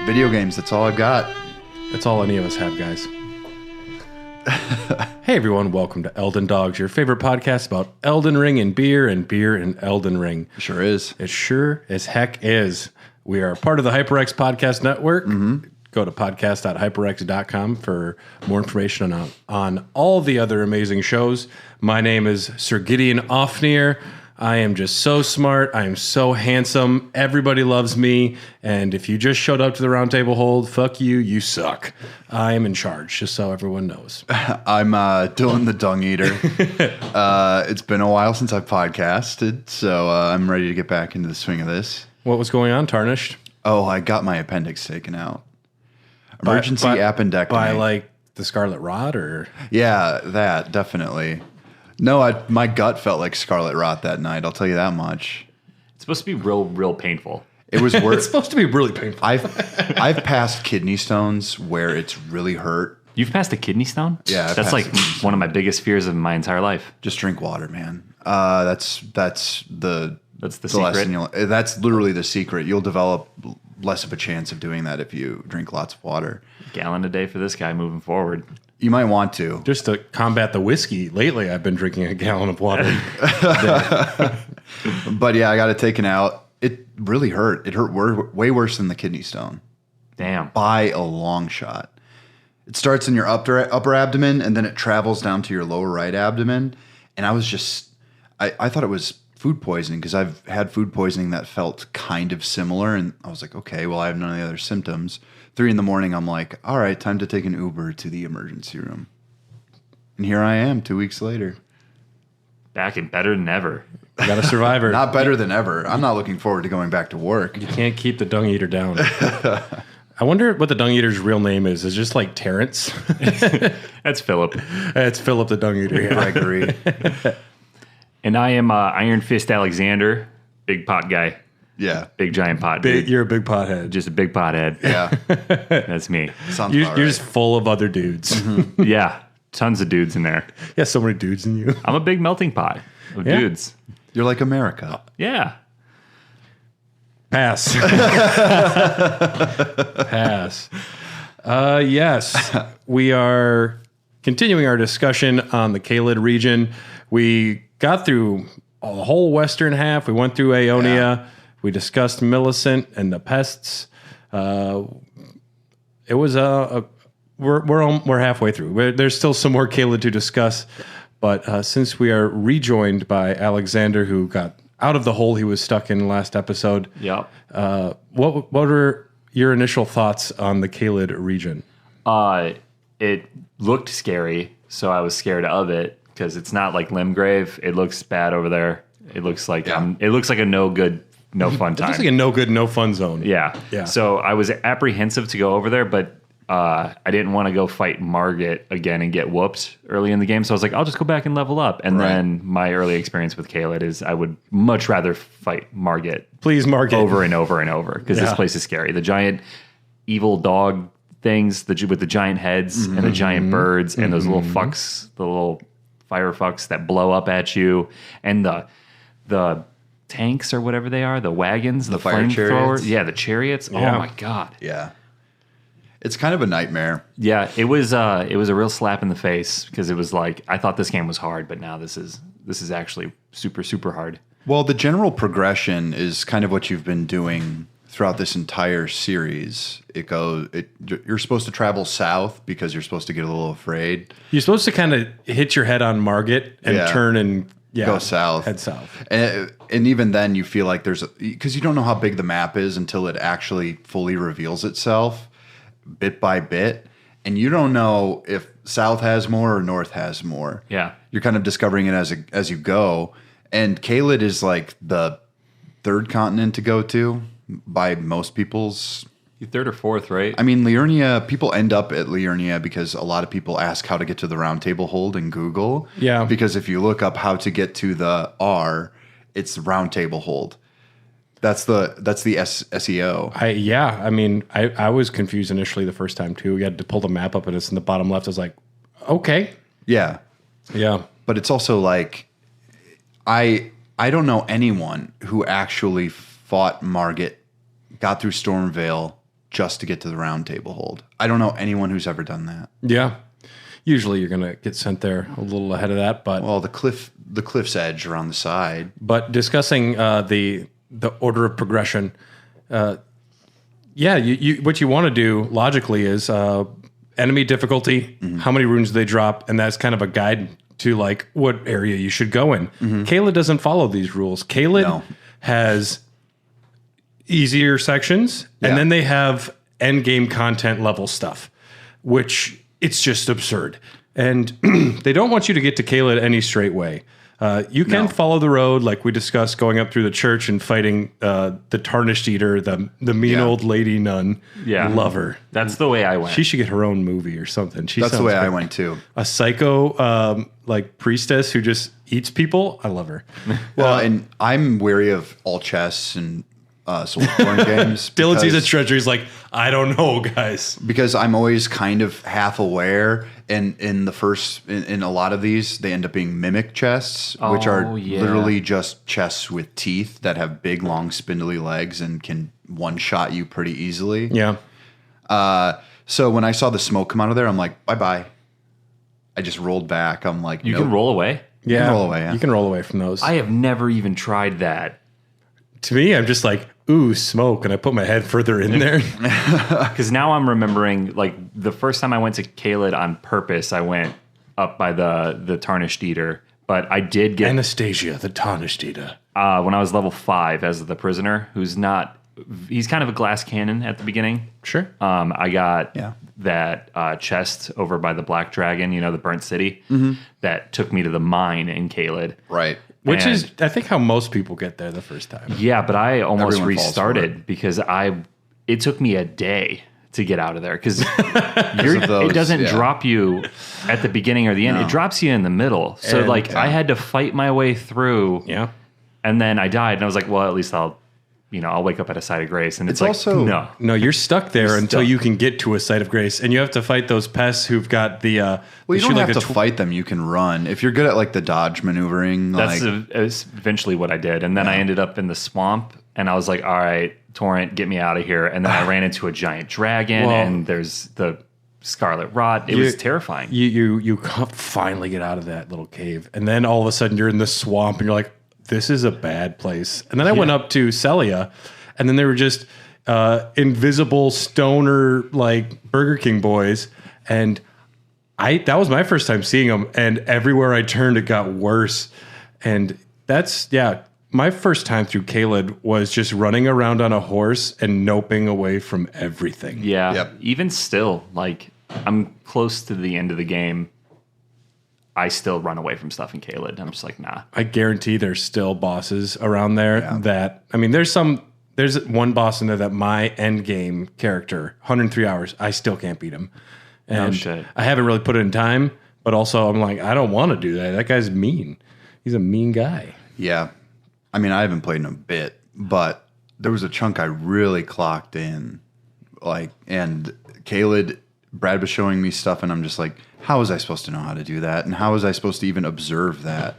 Video games, that's all I've got. That's all any of us have, guys. Hey everyone, welcome to Elden Dogs, your favorite podcast about Elden Ring and beer and Elden Ring. It sure is. It sure as heck is. We are part of the HyperX Podcast Network. Mm-hmm. Go to podcast.hyperx.com for more information on all the other amazing shows. My name is Sir Gideon Ofnir. I am just so smart. I am so handsome. Everybody loves me. And if you just showed up to the roundtable hold, fuck you. You suck. I am in charge, just so everyone knows. I'm Dylan the Dung Eater. It's been a while since I've podcasted, so I'm ready to get back into the swing of this. What was going on, Tarnished? Oh, I got my appendix taken out. Emergency appendectomy. By like the Scarlet Rot, or? Yeah, that, definitely. No, my gut felt like scarlet rot that night. I'll tell you that much. It's supposed to be real painful. It was worse. It's supposed to be really painful. I've passed kidney stones where it's really hurt. You've passed a kidney stone? Yeah, that's like one of my biggest fears of my entire life. Just drink water, man. That's the secret. That's literally the secret. You'll develop less of a chance of doing that if you drink lots of water. Gallon a day for this guy moving forward. You might want to. Just to combat the whiskey, lately I've been drinking a gallon of water. But yeah, I got it taken out. It really hurt. It hurt way worse than the kidney stone. Damn. By a long shot. It starts in your upper abdomen, and then it travels down to your lower right abdomen. And I was just, I thought it was food poisoning because I've had food poisoning that felt kind of similar. And I was like, okay, well, I have none of the other symptoms. 3 a.m, I'm like, all right, time to take an Uber to the emergency room. And here I am 2 weeks later. Back and better than ever. You got a survivor. Not better than ever. I'm not looking forward to going back to work. You can't keep the Dung Eater down. I wonder what the Dung Eater's real name is. Is it just like Terrence? That's Philip. It's Philip the Dung Eater. Yeah. Gregory. And I am Iron Fist Alexander, big pot guy. Yeah. Big giant pot dude. You're a big pothead. Just a big pothead. Yeah. That's me. You're just full of other dudes. Mm-hmm. Yeah. Tons of dudes in there. Yeah, so many dudes in you. I'm a big melting pot of dudes. You're like America. Yeah. Pass. Pass. Yes. We are continuing our discussion on the Caelid region. We got through the whole western half. We went through Aeonia. Yeah. We discussed Millicent and the pests. It was we're halfway through. There's still some more Caelid to discuss, but since we are rejoined by Alexander, who got out of the hole he was stuck in last episode. Yep. What were your initial thoughts on the Caelid region? It looked scary, so I was scared of it because it's not like Limgrave. It looks bad over there. It looks like it looks like a no good, no fun time. It looks like a no good, no fun zone. Yeah. So I was apprehensive to go over there, but I didn't want to go fight Margit again and get whooped early in the game. So I was like, I'll just go back and level up. And then my early experience with Caelid is I would much rather fight Margit. Please, Margit. Over and over and over because this place is scary. The giant evil dog things with the giant heads and the giant birds and those little fucks, the little fire fucks that blow up at you, and the tanks or whatever they are, the wagons, the fire chariots. Yeah, the chariots. Yeah. Oh my God. Yeah. It's kind of a nightmare. Yeah, it was a real slap in the face because it was like I thought this game was hard, but now this is actually super, super hard. Well, the general progression is kind of what you've been doing throughout this entire series. You're supposed to travel south because you're supposed to get a little afraid. You're supposed to kind of hit your head on Margit and turn and go south. Head south. And even then you feel like because you don't know how big the map is until it actually fully reveals itself bit by bit. And you don't know if south has more or north has more. Yeah. You're kind of discovering it as you go. And Caelid is like the third continent to go to by most people's... Third or fourth, right? I mean, Liurnia, people end up at Liurnia because a lot of people ask how to get to the round table hold in Google. Yeah. Because if you look up how to get to the R, it's the round table hold. That's the SEO. I mean, I was confused initially the first time too. We had to pull the map up and it's in the bottom left. I was like, okay. Yeah. Yeah. But it's also like, I don't know anyone who actually fought Margit, got through Stormvale, just to get to the round table hold. I don't know anyone who's ever done that. Yeah. Usually you're going to get sent there a little ahead of that, but Well, the cliff's edge around the side. but discussing the order of progression, you what you want to do logically is enemy difficulty, how many runes they drop, and that's kind of a guide to like what area you should go in. Caelid doesn't follow these rules. Caelid has easier sections, and then they have end game content level stuff, which it's just absurd. And they don't want you to get to Caelid any straight way. You can follow the road, like we discussed, going up through the church and fighting the Tarnished Eater, the mean old lady nun. Yeah. Love her. That's the way I went. She should get her own movie or something. That's the way I went too. A psycho like priestess who just eats people. I love her. Well, and I'm wary of all chess and Soulsborne games. Dylan sees a treasure. He's like, I don't know, guys. Because I'm always kind of half aware. And in a lot of these, they end up being mimic chests, which are literally just chests with teeth that have big, long, spindly legs and can one-shot you pretty easily. Yeah. So when I saw the smoke come out of there, I'm like, bye-bye. I just rolled back. I'm like, You can roll away? Yeah. can roll away, yeah. You can roll away from those. I have never even tried that. To me, I'm just like, ooh, smoke. And I put my head further in there. Because now I'm remembering, like, the first time I went to Caelid on purpose, I went up by the Tarnished Eater. But I did get... Anastasia, the Tarnished Eater. when I was level 5 as the prisoner, who's not... He's kind of a glass cannon at the beginning. Sure. I got that chest over by the Black Dragon, the Burnt City, that took me to the mine in Caelid. Right. Which is, I think, how most people get there the first time. Yeah, but I almost Everyone falls for restarted because it took me a day to get out of there because those, it doesn't drop you at the beginning or the end. It drops you in the middle. So And, I had to fight my way through. Yeah. And then I died, and I was like, well, at least I'll wake up at a site of grace. And it's like, also no, you're stuck there until stuck. you can get to a site of grace, and you have to fight those pests who've got the. Well, you don't have to fight them. You can run if you're good at like the dodge maneuvering. That's eventually what I did. And then I ended up in the swamp, and I was like, all right, Torrent, get me out of here. And then I ran into a giant dragon, and there's the Scarlet Rot. It was terrifying. You finally get out of that little cave, and then all of a sudden you're in the swamp, and you're like, this is a bad place. And then I went up to Celia, and then they were just invisible stoner like Burger King boys, and that was my first time seeing them. And everywhere I turned, it got worse. And that's my first time through Caelid was just running around on a horse and noping away from everything. Yeah. Yep. Even still, like, I'm close to the end of the game. I still run away from stuff in Caelid. I'm just like, nah. I guarantee there's still bosses around there that, I mean, there's one boss in there that my end game character, 103 hours, I still can't beat him. And shit. I haven't really put it in time, but also I'm like, I don't want to do that. That guy's mean. He's a mean guy. Yeah. I mean, I haven't played in a bit, but there was a chunk I really clocked in. And Caelid, Brad was showing me stuff, and I'm just like, how was I supposed to know how to do that? And how was I supposed to even observe that?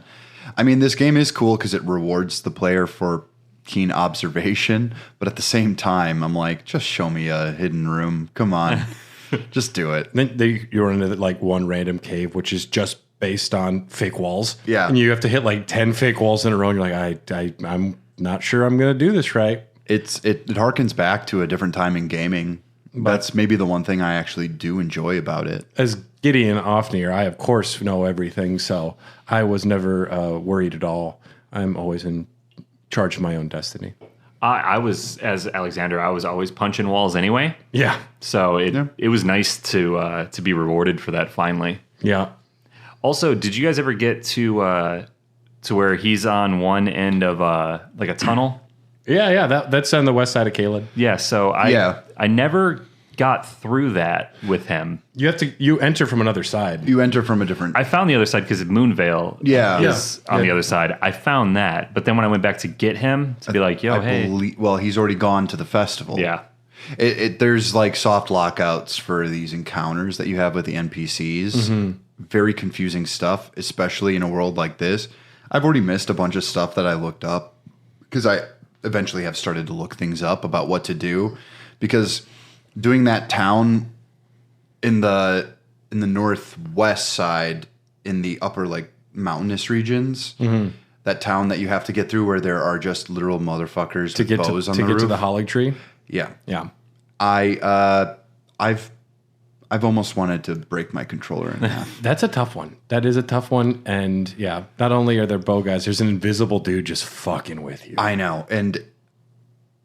I mean, this game is cool because it rewards the player for keen observation, but at the same time, I'm like, just show me a hidden room. Come on. Just do it. Then you're into like one random cave, which is just based on fake walls. Yeah. And you have to hit like 10 fake walls in a row, and you're like, I'm not sure I'm going to do this right. It harkens back to a different time in gaming. That's maybe the one thing I actually do enjoy about it. As Gideon Ofnir, I of course know everything, so I was never worried at all. I'm always in charge of my own destiny. I was, as Alexander, I was always punching walls anyway. Yeah. So it was nice to be rewarded for that finally. Yeah. Also, did you guys ever get to where he's on one end of like a tunnel? Yeah. That's on the west side of Caelid. Yeah. So I never got through that with him. You enter from another side. You enter from a different... I found the other side because Moonvale is on the other side. I found that, but then when I went back to get him to be like, yo, well, he's already gone to the festival. Yeah. There's like soft lockouts for these encounters that you have with the NPCs. Mm-hmm. Very confusing stuff, especially in a world like this. I've already missed a bunch of stuff that I looked up because I eventually have started to look things up about what to do, because doing that town in the northwest side in the upper like mountainous regions. Mm-hmm. That town that you have to get through where there are just literal motherfuckers with bows on the roof. To get to the holly tree? Yeah. Yeah. I've almost wanted to break my controller in half. That's a tough one. That is a tough one. And yeah, not only are there bow guys, there's an invisible dude just fucking with you. I know. And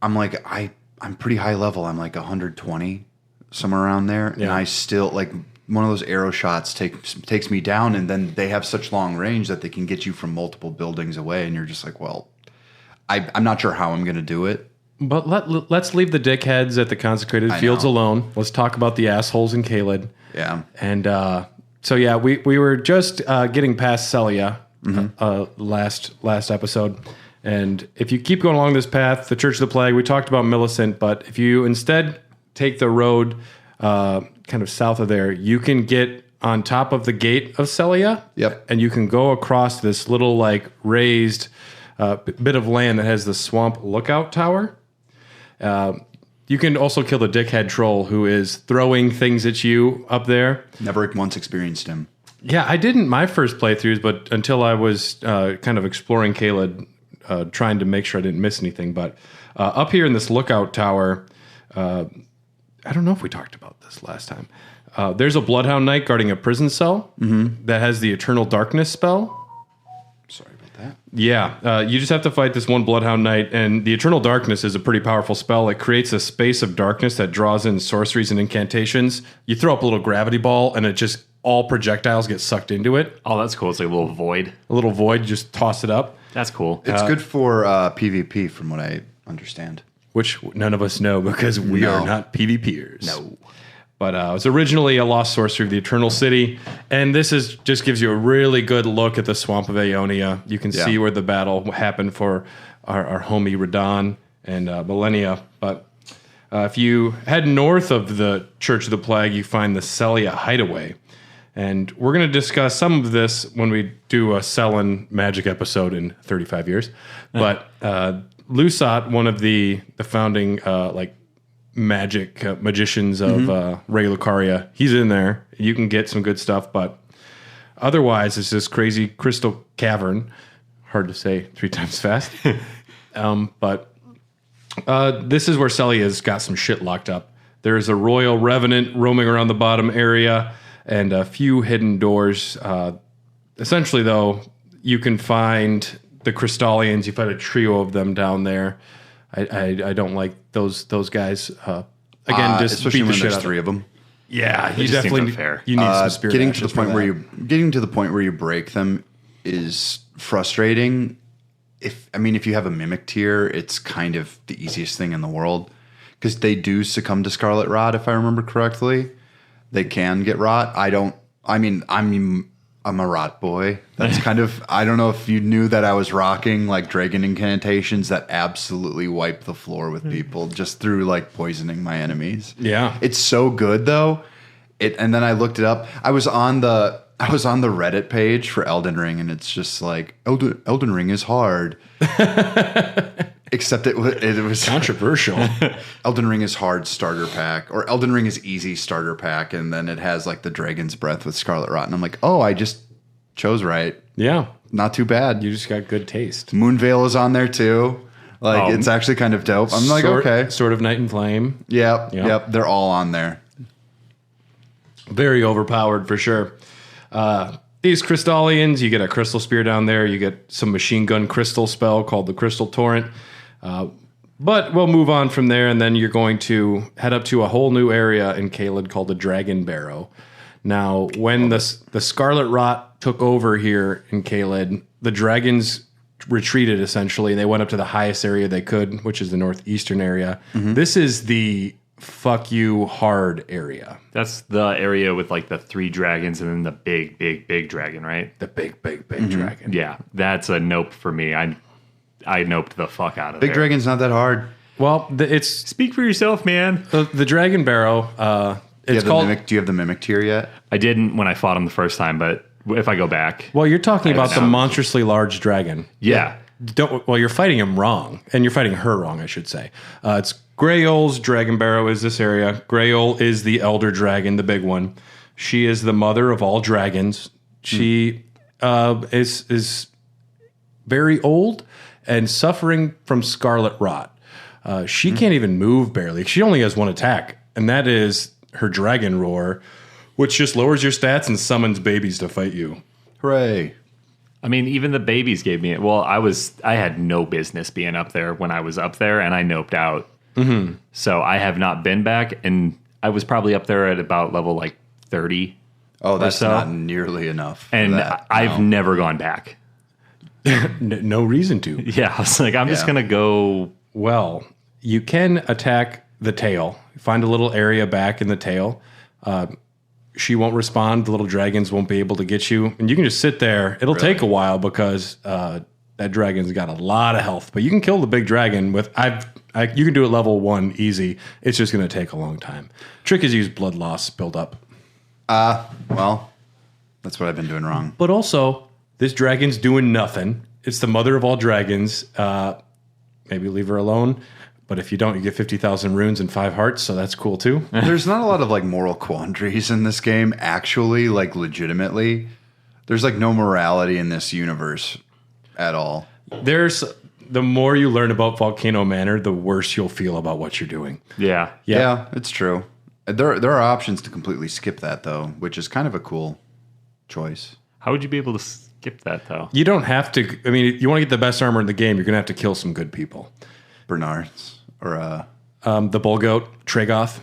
I'm like, I'm pretty high level. I'm like 120, somewhere around there. Yeah. And I still like one of those arrow shots takes me down, and then they have such long range that they can get you from multiple buildings away, and you're just like, well, I'm not sure how I'm going to do it. But let's leave the dickheads at the consecrated fields alone. Let's talk about the assholes in Caelid. Yeah. And so yeah, we were just getting past Celia last episode. And if you keep going along this path, the Church of the Plague, we talked about Millicent, but if you instead take the road kind of south of there, you can get on top of the gate of Celia. Yep. And you can go across this little like raised bit of land that has the swamp lookout tower. You can also kill the dickhead troll who is throwing things at you up there. Never once experienced him. Yeah, I didn't my first playthroughs, but until I was kind of exploring Caelid, trying to make sure I didn't miss anything. But up here in this lookout tower, I don't know if we talked about this last time. There's a Bloodhound Knight guarding a prison cell that has the Eternal Darkness spell. Sorry about that. Yeah, you just have to fight this one Bloodhound Knight, and the Eternal Darkness is a pretty powerful spell. It creates a space of darkness that draws in sorceries and incantations. You throw up a little gravity ball, and it just all projectiles get sucked into it. Oh, that's cool. It's like a little void. A little void, just toss it up. That's cool. It's good for PvP, from what I understand. Which none of us know because we are not PvPers. No. But it was originally a lost sorcery of the Eternal City, and this is just gives you a really good look at the Swamp of Aeonia. You can see where the battle happened for our homie Radahn and Millennia. But if you head north of the Church of the Plague, you find the Celia Hideaway. And we're going to discuss some of this when we do a Cellen magic episode in 35 years. But Lusat, one of the founding magic magicians of Ray Lucaria, he's in there. You can get some good stuff, but otherwise it's this crazy crystal cavern. Hard to say 3 times fast. But this is where Celia's got some shit locked up. There's a royal revenant roaming around the bottom area and a few hidden doors. Essentially, though, you can find the Crystallians. You find a trio of them down there. I don't like those guys. Again, just especially beat the when shit there's out 3 of them. Yeah, you just definitely seems unfair. You need some spirit. Getting to the actions for getting to the point where you break them is frustrating. If you have a mimic tier, it's kind of the easiest thing in the world because they do succumb to Scarlet Rot, if I remember correctly. They can get rot. I'm a rot boy. That's kind of, I don't know if you knew that I was rocking like dragon incantations that absolutely wipe the floor with people just through like poisoning my enemies. Yeah. It's so good though. And then I looked it up. I was on the Reddit page for Elden Ring, and it's just like Elden Ring is hard. Except it was controversial. Elden Ring is hard starter pack, or Elden Ring is easy starter pack, and then it has like the Dragon's Breath with Scarlet Rot, and I'm like, oh, I just chose right. Yeah, not too bad. You just got good taste. Moonveil is on there too. Like it's actually kind of dope. I'm like, okay, Sword of Night and Flame. Yep. They're all on there. Very overpowered for sure. These Crystallians, you get a crystal spear down there. You get some machine gun crystal spell called the Crystal Torrent. But we'll move on from there, and then you're going to head up to a whole new area in Caelid called the Dragonbarrow. Now, when the Scarlet Rot took over here in Caelid, the dragons retreated essentially. They went up to the highest area they could, which is the northeastern area. Mm-hmm. This is the fuck you hard area. That's the area with like the 3 dragons and then the big dragon, right? The big dragon. Yeah, that's a nope for me. I noped the fuck out of Big dragon's not that hard. Well, it's speak for yourself, man. The Dragonbarrow. Do you have the mimic tier yet? I didn't when I fought him the first time, but if I go back, well, you're talking about the monstrously large dragon. Yeah. You're fighting him wrong, and you're fighting her wrong, I should say. It's Grayl's Dragonbarrow is this area. Grayol is the elder dragon, the big one. She is the mother of all dragons. She is very old and suffering from scarlet rot. She can't even move barely. She only has one attack, and that is her dragon roar, which just lowers your stats and summons babies to fight you. Hooray. I mean, even the babies gave me it. Well, I had no business being up there when I was up there, and I noped out. Mm-hmm. So I have not been back, and I was probably up there at about level like 30. Oh, that's not nearly enough. And I've never gone back. No reason to. Yeah, I was like, I'm just going to go. Well, you can attack the tail. Find a little area back in the tail. She won't respond. The little dragons won't be able to get you. And you can just sit there. It'll take a while because that dragon's got a lot of health. But you can kill the big dragon with... you can do it level 1 easy. It's just going to take a long time. Trick is use blood loss build up. Well, that's what I've been doing wrong. But also, this dragon's doing nothing. It's the mother of all dragons. Maybe leave her alone. But if you don't, you get 50,000 runes and 5 hearts, so that's cool too. There's not a lot of like moral quandaries in this game, actually, like legitimately. There's like no morality in this universe at all. The more you learn about Volcano Manor, the worse you'll feel about what you're doing. Yeah, it's true. There are options to completely skip that though, which is kind of a cool choice. How would you be able to skip that though? You don't have to. I mean, if you want to get the best armor in the game, you're going to have to kill some good people. Bernard's or the bull goat Tragoth.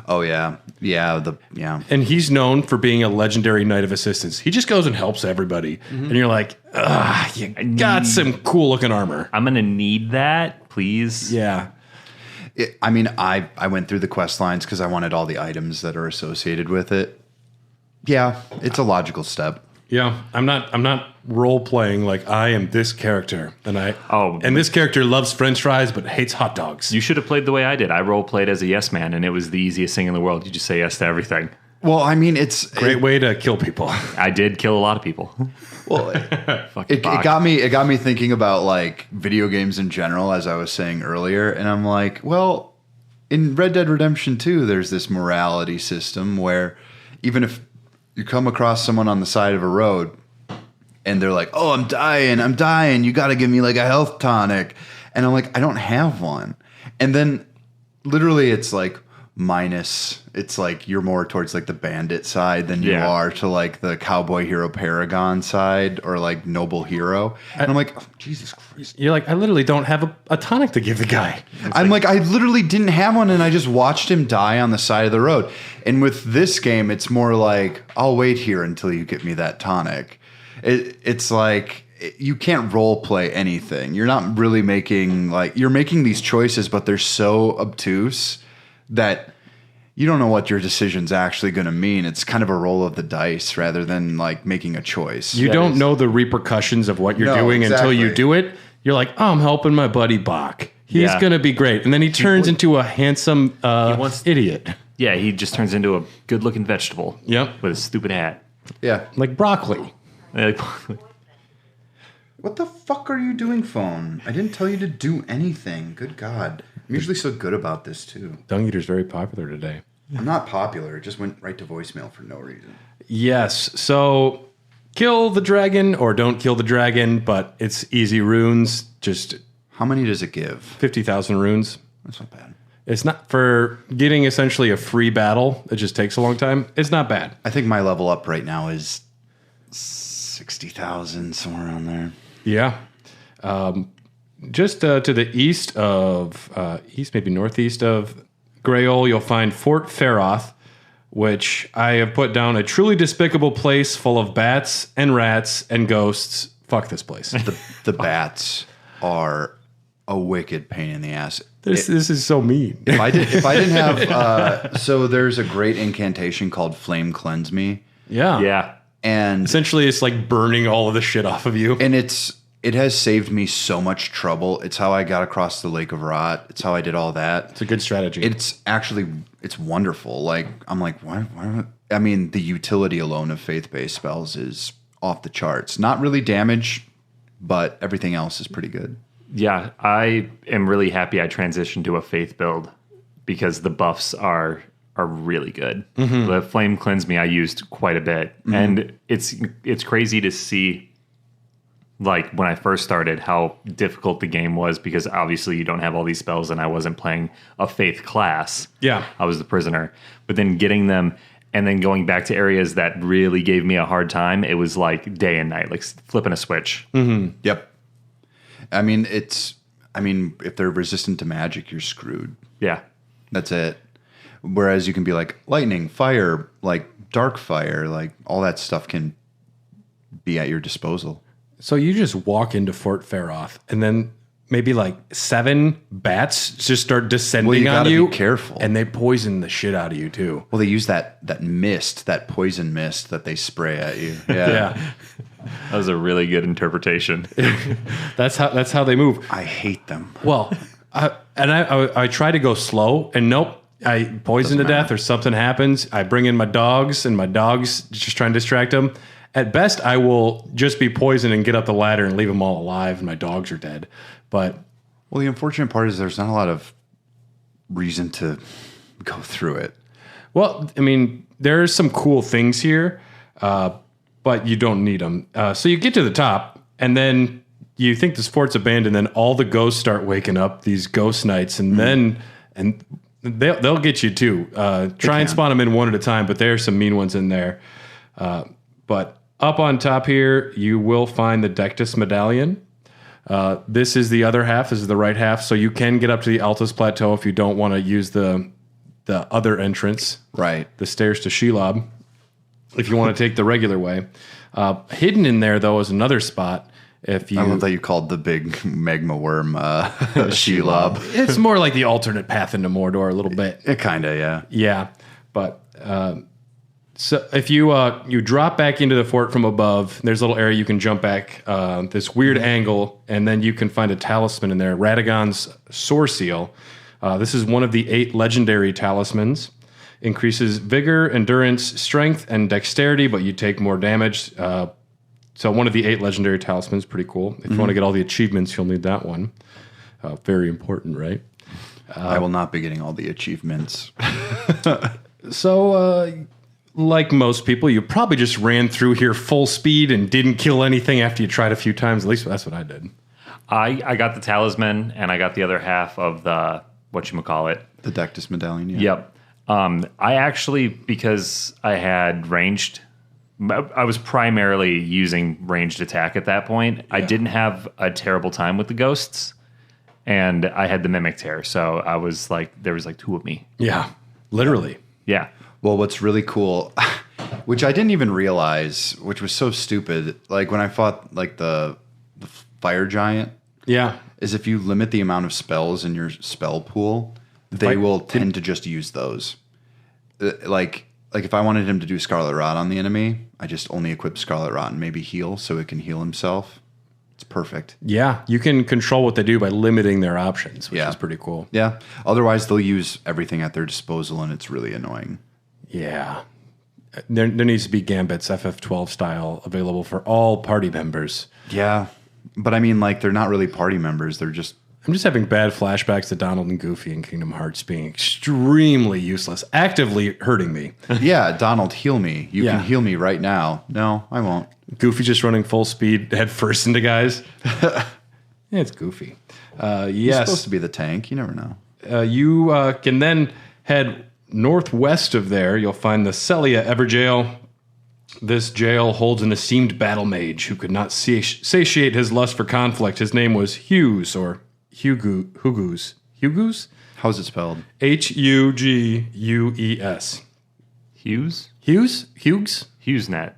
Oh yeah. And he's known for being a legendary knight of assistance. He just goes and helps everybody, and you're like, you got some cool looking armor. I'm gonna need that, please. Yeah. I went through the quest lines because I wanted all the items that are associated with it. Yeah, it's a logical step. Yeah, I'm not role playing like I am this character, and this character loves French fries but hates hot dogs. You should have played the way I did. I role played as a yes man, and it was the easiest thing in the world. You just say yes to everything. Well, I mean, it's great way to kill people. I did kill a lot of people. Well, it got me thinking about like video games in general, as I was saying earlier, and I'm like, well, in Red Dead Redemption 2, there's this morality system where even if you come across someone on the side of a road and they're like, oh, I'm dying. You got to give me like a health tonic. And I'm like, I don't have one. And then literally it's like it's like you're more towards like the bandit side than you are to like the cowboy hero paragon side or like noble hero. And I'm like, oh, Jesus Christ. You're like, I literally don't have a tonic to give the guy. I'm like, I literally didn't have one and I just watched him die on the side of the road. And with this game, it's more like, I'll wait here until you get me that tonic. It's like, you can't role play anything. You're not really you're making these choices, but they're so obtuse that you don't know what your decision's actually going to mean. It's kind of a roll of the dice rather than like making a choice. You don't know the repercussions of what you're doing until you do it. You're like, oh, I'm helping my buddy Bach. He's going to be great. And then he turns into a handsome idiot. Yeah, he just turns into a good-looking vegetable. Yep. With a stupid hat. Yeah. Like broccoli. What the fuck are you doing, phone? I didn't tell you to do anything. Good God. I'm usually so good about this, too. Dung Eater's very popular today. I'm not popular. It just went right to voicemail for no reason. Yes. So kill the dragon or don't kill the dragon, but it's easy runes. Just how many does it give? 50,000 runes. That's not bad. It's not for getting essentially a free battle. It just takes a long time. It's not bad. I think my level up right now is 60,000, somewhere around there. Yeah. Just to the east of, maybe northeast of Grayol, you'll find Fort Feroth, which I have put down a truly despicable place full of bats and rats and ghosts. Fuck this place. The bats are a wicked pain in the ass. This is so mean. If I didn't have, so there's a great incantation called Flame Cleanse Me. Yeah. Yeah. And essentially it's like burning all of the shit off of you. And it has saved me so much trouble. It's how I got across the Lake of Rot. It's how I did all that. It's a good strategy. It's wonderful. Like, I'm like, why? I mean, the utility alone of faith-based spells is off the charts. Not really damage, but everything else is pretty good. Yeah, I am really happy I transitioned to a faith build because the buffs are really good. The Flame Cleanse Me I used quite a bit, and it's crazy to see, like, when I first started, how difficult the game was, because obviously you don't have all these spells, and I wasn't playing a faith class. Yeah. I was the prisoner. But then getting them and then going back to areas that really gave me a hard time, it was like day and night, like flipping a switch. Yep. I mean, if they're resistant to magic, you're screwed. Yeah. That's it. Whereas you can be like lightning, fire, like dark fire, like all that stuff can be at your disposal. So you just walk into Fort Faroth, and then maybe like 7 bats just start descending on you. Be careful, and they poison the shit out of you too. Well, they use that mist, that poison mist that they spray at you. Yeah, That was a really good interpretation. That's how they move. I hate them. Well, I try to go slow, and nope. I poison to death, or something happens. I bring in my dogs, and my dogs just try and distract them. At best, I will just be poisoned and get up the ladder and leave them all alive, and my dogs are dead. But well, the unfortunate part is there's not a lot of reason to go through it. Well, I mean, there's some cool things here, but you don't need them. So you get to the top, and then you think this fort's abandoned. Then all the ghosts start waking up. These ghost knights, and they'll get you too. Try and spawn them in one at a time, but there are some mean ones in there. But up on top here, you will find the Dectus Medallion. This is the other half. This is the right half. So you can get up to the Altus Plateau if you don't want to use the other entrance. Right. The stairs to Shelob, if you want to take the regular way. Hidden in there, though, is another spot. I love that you called the big magma worm Shelob. It's more like the alternate path into Mordor a little bit. It kind of, yeah. Yeah, but so if you drop back into the fort from above, there's a little area you can jump back this weird angle, and then you can find a talisman in there, Radagon's Sore Seal. This is one of the 8 legendary talismans. Increases vigor, endurance, strength, and dexterity, but you take more damage. So one of the 8 legendary talismans, pretty cool. If you want to get all the achievements, you'll need that one. Very important, right? I will not be getting all the achievements. So, like most people, you probably just ran through here full speed and didn't kill anything after you tried a few times. At least that's what I did. I got the talisman, and I got the other half of the, whatchamacallit. The Dectus Medallion, yeah. Yep. I actually, because I had ranged, I was primarily using ranged attack at that point. Yeah. I didn't have a terrible time with the ghosts, and I had the Mimic Tear, so I was like, there was like 2 of me. Yeah, literally. Yeah. Well, what's really cool, which I didn't even realize, which was so stupid, like when I fought like the fire giant, is if you limit the amount of spells in your spell pool, they will tend to just use those. Like if I wanted him to do Scarlet Rot on the enemy, I just only equip Scarlet Rot and maybe heal, so it can heal himself. It's perfect. Yeah, you can control what they do by limiting their options, which is pretty cool. Yeah. Otherwise, they'll use everything at their disposal, and it's really annoying. Yeah. There needs to be Gambit's FF12 style available for all party members. Yeah. But I mean, like, they're not really party members. They're just... I'm just having bad flashbacks to Donald and Goofy in Kingdom Hearts being extremely useless, actively hurting me. Yeah, Donald, heal me. You can heal me right now. No, I won't. Goofy just running full speed head first into guys. Yeah, it's Goofy. Yes. He's supposed to be the tank. You never know. You can then head northwest of there. You'll find the Celia Everjail. This jail holds an esteemed battle mage who could not satiate his lust for conflict. His name was Hughes, or Hugues. Hugues? How's it spelled? Hugues. Hughes? Hugues? HughesNet.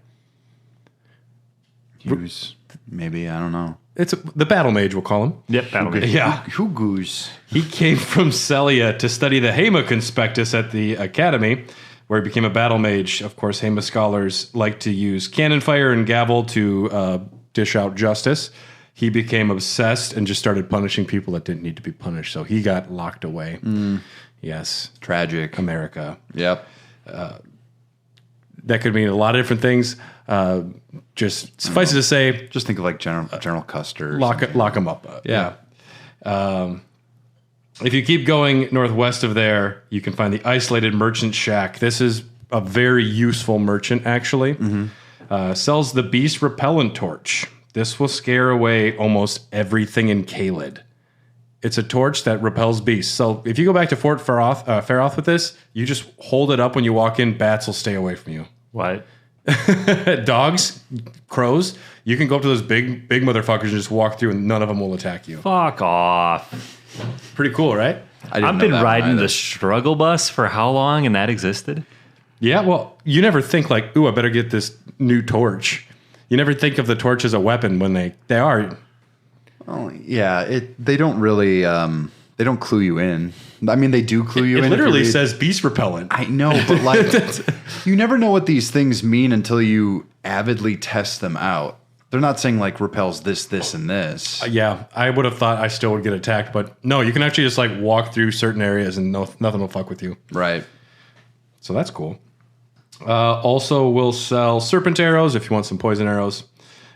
Hughes. Maybe, I don't know. It's the battle mage, we'll call him. Yep, battle mage. Yeah. Hugues. He came from Celia to study the Hema Conspectus at the Academy, where he became a battle mage. Of course, Hema scholars like to use cannon fire and gavel to dish out justice. He became obsessed and just started punishing people that didn't need to be punished. So he got locked away. Yes. Tragic. America. Yep. That could mean a lot of different things. Just suffice it to say, just think of like General Custer. Lock him up. Yeah. if you keep going northwest of there, you can find the isolated merchant shack. This is a very useful merchant, actually. Sells the beast repellent torch. This will scare away almost everything in Caelid. It's a torch that repels beasts. So if you go back to Fort Faroth with this, you just hold it up when you walk in. Bats will stay away from you. What? Dogs, crows, you can go up to those big motherfuckers and just walk through and none of them will attack you. Fuck off. Pretty cool, right? I've been riding the struggle bus for how long, and that existed? Yeah, well, you never think like, ooh, I better get this new torch. You never think of the torch as a weapon when they are. Well, yeah, they don't really they don't clue you in. I mean, they do clue you in. It literally says beast repellent. I know, but like you never know what these things mean until you avidly test them out. They're not saying like repels this, and this. Yeah, I would have thought I still would get attacked, but no, you can actually just like walk through certain areas and nothing will fuck with you. Right. So that's cool. Also, we'll sell serpent arrows if you want some poison arrows,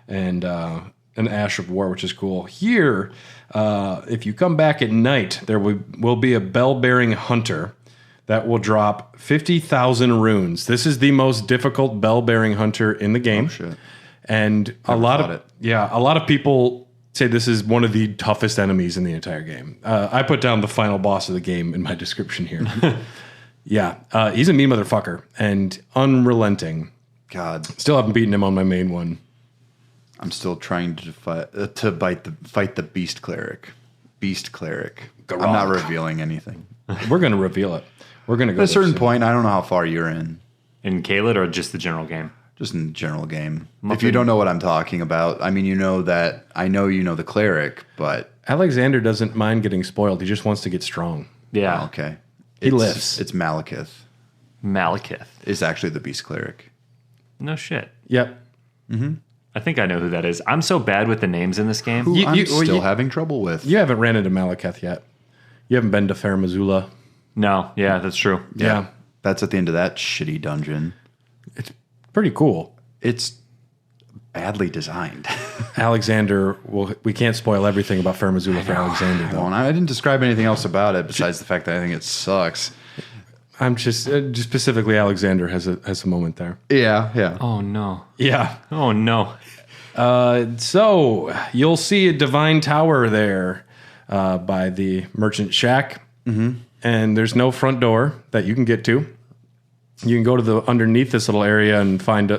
and an ash of war, which is cool. Here, if you come back at night, there will be a bell-bearing hunter that will drop 50,000 runes. This is the most difficult bell-bearing hunter in the game. Oh, shit. And a lot of people say this is one of the toughest enemies in the entire game. I put down the final boss of the game in my description here. Yeah, he's a mean motherfucker and unrelenting. God, still haven't beaten him on my main one. I'm still trying to fight the beast cleric. Beast cleric. Garok. I'm not revealing anything. We're going to reveal it. We're going to go at a certain point. I don't know how far you're in. In Caelid or just the general game? Just in the general game. If you don't know what I'm talking about, I mean, you know that I know you know the cleric, but Alexander doesn't mind getting spoiled. He just wants to get strong. Yeah. Oh, okay. He lifts. It's Malekith. Malekith Is actually the beast cleric. No shit. Yep. I think I know who that is. I'm so bad with the names in this game. Who I'm still having trouble with. You haven't ran into Malekith yet. You haven't been to Fair Missoula. No. Yeah, that's true. Yeah. That's at the end of that shitty dungeon. It's pretty cool. It's badly designed. Alexander, we can't spoil everything about Fair Missoula for Alexander, though. I didn't describe anything else about it besides the fact that I think it sucks. I'm just specifically Alexander has a moment there. Yeah. Oh, no. Yeah. Oh, no. So you'll see a divine tower there by the merchant shack, and there's no front door that you can get to. You can go to the underneath this little area and find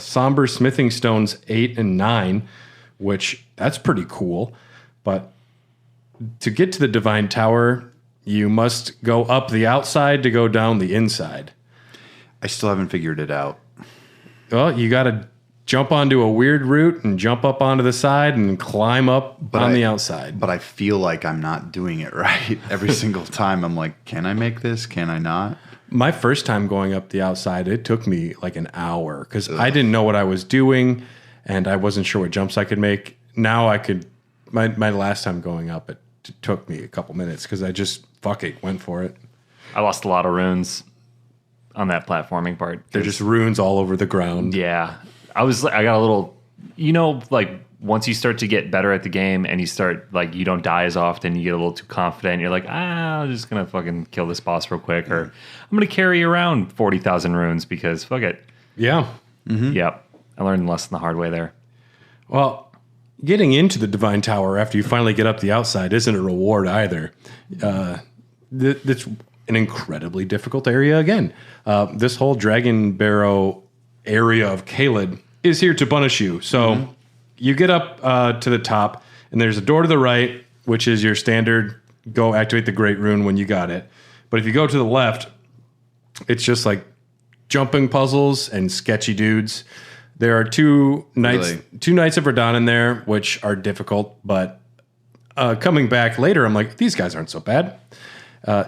somber smithing stones 8 and 9, which that's pretty cool. But to get to the divine tower, you must go up the outside to go down the inside. I still haven't figured it out. Well, you got to jump onto a weird route and jump up onto the side and climb up the outside. But I feel like I'm not doing it right every single time. I'm like, can I make this? Can I not? My first time going up the outside, it took me like an hour because I didn't know what I was doing and I wasn't sure what jumps I could make. Now I could, my last time going up, it took me a couple minutes because I just went for it. I lost a lot of runes on that platforming part. They're just runes all over the ground. Yeah. I got a little, like once you start to get better at the game and you start like, you don't die as often, you get a little too confident. You're like, I'm just going to fucking kill this boss real quick. Or I'm going to carry around 40,000 runes because fuck it. Yeah. Mm-hmm. Yep. I learned the lesson the hard way there. Well, getting into the Divine Tower after you finally get up the outside isn't a reward either. It's an incredibly difficult area again. This whole Dragonbarrow area of Caelid is here to punish you. So you get up to the top, and there's a door to the right, which is your standard go activate the Great Rune when you got it. But if you go to the left, it's just like jumping puzzles and sketchy dudes. There are two Knights of Radahn in there, which are difficult, but coming back later, I'm like, these guys aren't so bad.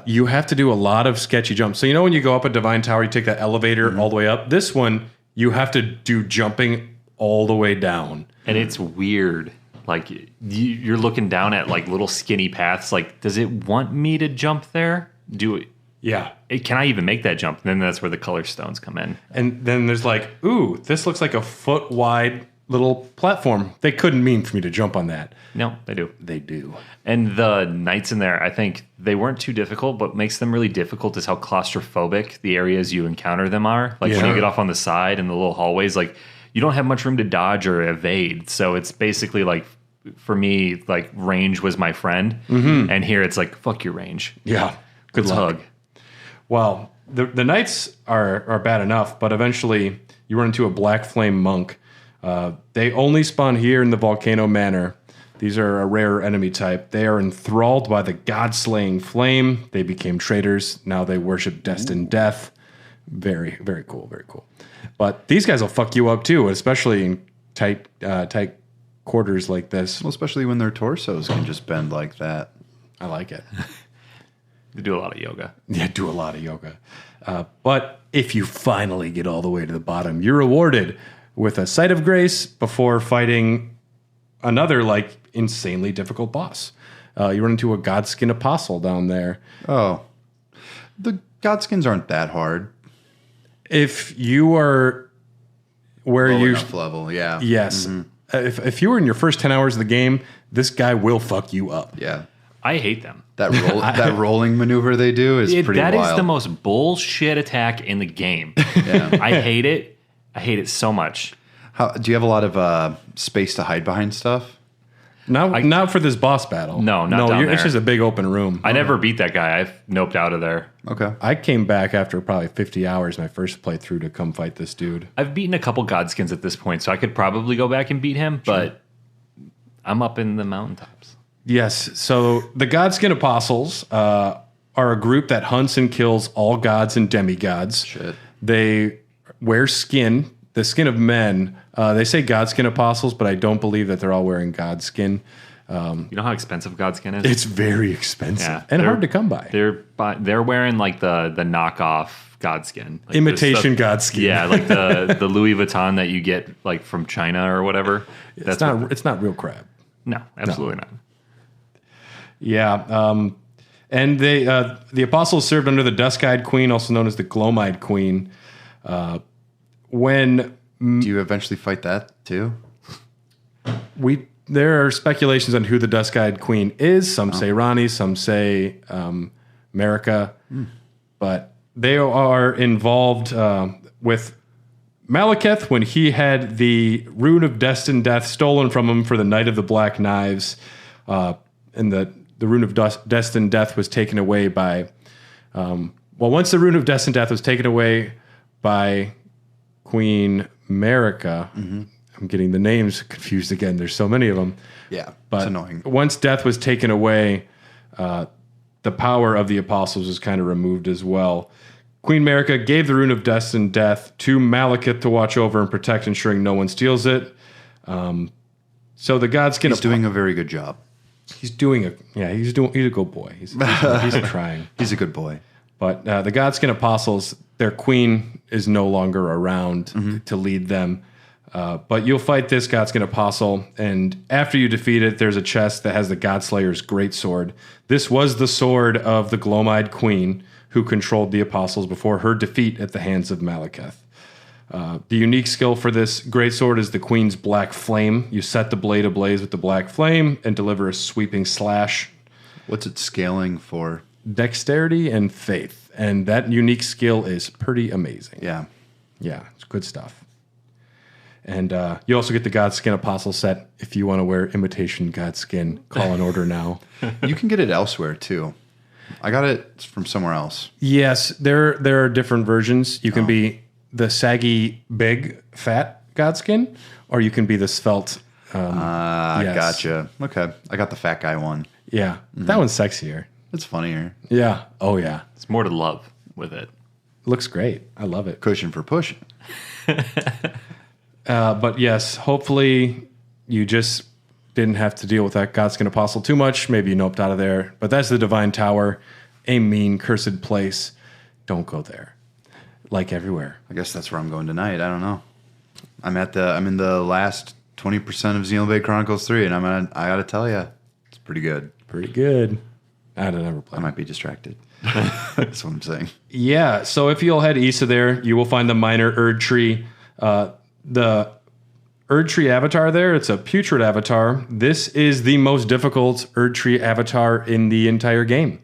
You have to do a lot of sketchy jumps. So when you go up a Divine Tower, you take that elevator all the way up. This one, you have to do jumping all the way down. And it's weird. Like, you're looking down at, like, little skinny paths. Like, does it want me to jump there? Do it. Yeah. Can I even make that jump? And then that's where the color stones come in. And then there's like, ooh, this looks like a foot wide little platform. They couldn't mean for me to jump on that. No, they do. They do. And the knights in there, I think they weren't too difficult, but what makes them really difficult is how claustrophobic the areas you encounter them are. Like when you get off on the side in the little hallways, like you don't have much room to dodge or evade. So it's basically like, for me, like range was my friend. And here it's like, fuck your range. Yeah. Good luck. Hug. Well, the knights are bad enough, but eventually you run into a black flame monk. They only spawn here in the Volcano Manor. These are a rare enemy type. They are enthralled by the god-slaying flame. They became traitors. Now they worship destined death. Very, very cool, very cool. But these guys will fuck you up too, especially in tight quarters like this. Well, especially when their torsos can just bend like that. I like it. They do a lot of yoga. Yeah, do a lot of yoga. But if you finally get all the way to the bottom, you're rewarded with a sight of grace before fighting another, like, insanely difficult boss. You run into a godskin apostle down there. Oh. The godskins aren't that hard. If you are where Low you... enough level, yeah. Yes. If you were in your first 10 hours of the game, this guy will fuck you up. Yeah. I hate them. That rolling maneuver they do is pretty wild. That is the most bullshit attack in the game. Yeah. I hate it. I hate it so much. Do you have a lot of space to hide behind stuff? Not for this boss battle. No, not down there. It's just a big open room. I never beat that guy. I've noped out of there. Okay. I came back after probably 50 hours my first playthrough to come fight this dude. I've beaten a couple godskins at this point, so I could probably go back and beat him, but I'm up in the mountaintops. Yes. So the Godskin Apostles are a group that hunts and kills all gods and demigods. Shit. They wear skin, the skin of men. They say Godskin Apostles, but I don't believe that they're all wearing godskin. You know how expensive godskin is? It's very expensive and hard to come by. They're wearing like the knockoff godskin, like imitation godskin. Yeah, like the Louis Vuitton that you get like from China or whatever. It's not real crap. No, absolutely not. Yeah, and they the apostles served under the Dusk-Eyed Queen, also known as the Gloam-Eyed Queen. Do you eventually fight that too? There are speculations on who the Dusk-Eyed Queen is. Some say Rani, some say Marika, but they are involved with Malekith when he had the Rune of Destined Death stolen from him for the Night of the Black Knives, and the Rune of Destined Death was taken away by... once the Rune of Destined Death was taken away by Queen Marika... I'm getting the names confused again. There's so many of them. Yeah, but it's annoying. Once death was taken away, the power of the apostles was kind of removed as well. Queen Marika gave the Rune of Destined Death to Malekith to watch over and protect, ensuring no one steals it. So the godskin... He's doing a very good job. He's a good boy. He's trying. He's a good boy. But the godskin apostles, their queen is no longer around to lead them. But you'll fight this Godskin Apostle, and after you defeat it, there's a chest that has the Godslayer's greatsword. This was the sword of the Gloam-Eyed Queen, who controlled the Apostles before her defeat at the hands of Malekith. The unique skill for this greatsword is the Queen's Black Flame. You set the blade ablaze with the Black Flame and deliver a sweeping slash. What's it scaling for? Dexterity and faith, and that unique skill is pretty amazing. Yeah. Yeah, it's good stuff. And you also get the Godskin Apostle set if you want to wear imitation Godskin. Call an order now. You can get it elsewhere, too. I got it from somewhere else. Yes, there are different versions. You can be the saggy, big, fat Godskin, or you can be the svelte. Yes. Gotcha. Okay. I got the fat guy one. Yeah, that one's sexier. It's funnier. Yeah. Oh, yeah. It's more to love with it. Looks great. I love it. Cushion for pushing. But yes, hopefully you just didn't have to deal with that Godskin Apostle too much. Maybe you noped out of there. But that's the Divine Tower, a mean, cursed place. Don't go there. Like everywhere. I guess that's where I'm going tonight. I don't know. I'm in the last 20% of Xenoblade Chronicles 3, and I gotta tell you, it's pretty good. Pretty good. I don't ever play. I might be distracted. That's what I'm saying. Yeah, so if you'll head east of there, you will find the minor Erd tree. The Erdtree avatar there. It's a putrid avatar. This is the most difficult Erdtree avatar in the entire game.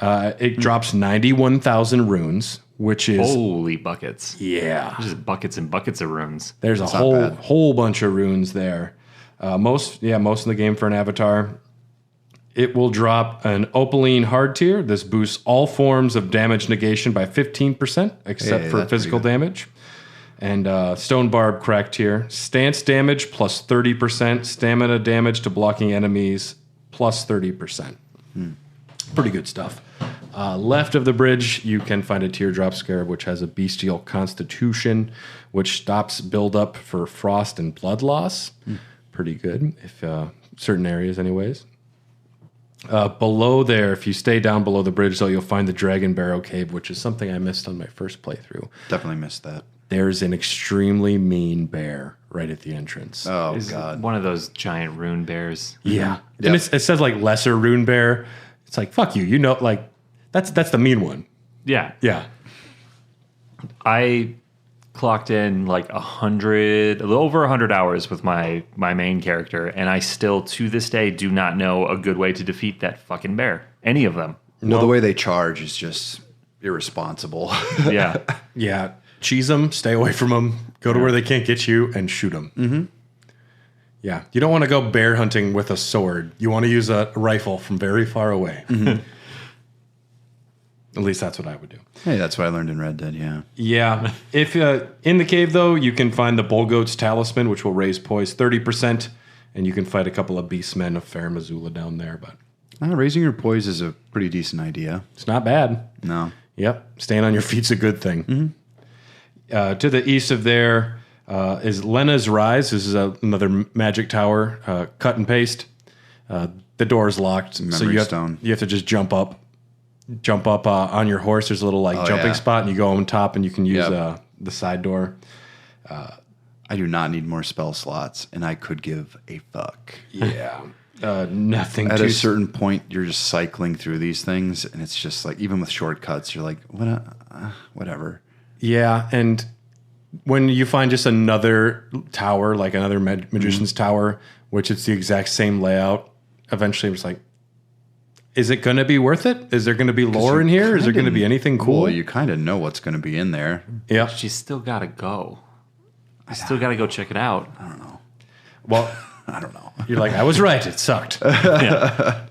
It drops 91,000 runes, which is... Holy buckets. Yeah. Just buckets and buckets of runes. There's a whole bunch of runes there. Most in the game for an avatar. It will drop an Opaline hard tier. This boosts all forms of damage negation by 15%, except for physical damage. And Stone Barb crack tier. Stance damage plus 30%. Stamina damage to blocking enemies plus 30%. Pretty good stuff. Left of the bridge, you can find a Teardrop Scarab, which has a bestial constitution, which stops buildup for frost and blood loss. Pretty good, if certain areas anyways. Below there, if you stay down below the bridge, though, you'll find the Dragonbarrow cave, which is something I missed on my first playthrough. Definitely missed that. There's an extremely mean bear right at the entrance. Oh, Is God. one of those giant rune bears. Yeah. And it says like lesser rune bear. It's like, fuck you. You know, like, that's the mean one. Yeah. Yeah. I clocked in like a little over 100 hours with my main character, and I still, to this day, do not know a good way to defeat that fucking bear. Any of them. Well, the way they charge is just irresponsible. Yeah. Yeah. Cheese them, stay away from them, go to where they can't get you, and shoot them. Mm-hmm. Yeah. You don't want to go bear hunting with a sword. You want to use a rifle from very far away. Mm-hmm. At least that's what I would do. Hey, that's what I learned in Red Dead, yeah. Yeah. If in the cave, though, you can find the Bull Goat's Talisman, which will raise poise 30%, and you can fight a couple of beastmen of Fair Missoula down there. But Raising your poise is a pretty decent idea. it's not bad. No. Yep. Staying on your feet's a good thing. Mm-hmm. To the east of there is Lena's Rise. This is another magic tower, cut and paste. The door is locked, so you have to just jump up on your horse. There's a little jumping spot, and you go on top, and you can use the side door. I do not need more spell slots, and I could give a fuck. Yeah. Nothing. At a certain point, you're just cycling through these things, and it's just like, even with shortcuts, you're like, whatever. Yeah, and when you find just another tower, like another magician's tower, which it's the exact same layout, eventually it's like, is it going to be worth it? Is there going to be lore in here? Is there going to be anything cool? Well, you kind of know what's going to be in there. Yeah. But you still got to go. I still got to go check it out. I don't know. Well, I don't know. you're like, I was right. It sucked. Yeah.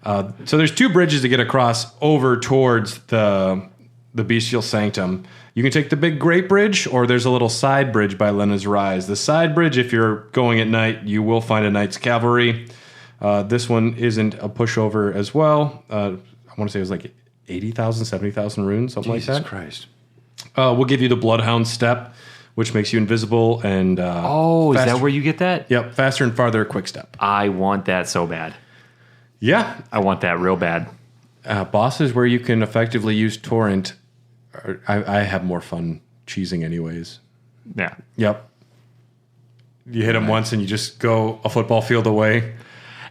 So there's two bridges to get across over towards the Bestial Sanctum. You can take the big Great Bridge, or there's a little side bridge by Lena's Rise. The side bridge, if you're going at night, you will find a Knight's Cavalry. This one isn't a pushover as well. I want to say it was like 80,000, 70,000 runes, something like that. Jesus Christ. We'll give you the Bloodhound Step, which makes you invisible. And Is that where you get that? Yep, faster and farther quick step. I want that so bad. Yeah. I want that real bad. Bosses where you can effectively use Torrent, I have more fun cheesing anyways. Yeah. Yep. You hit them once and you just go a football field away.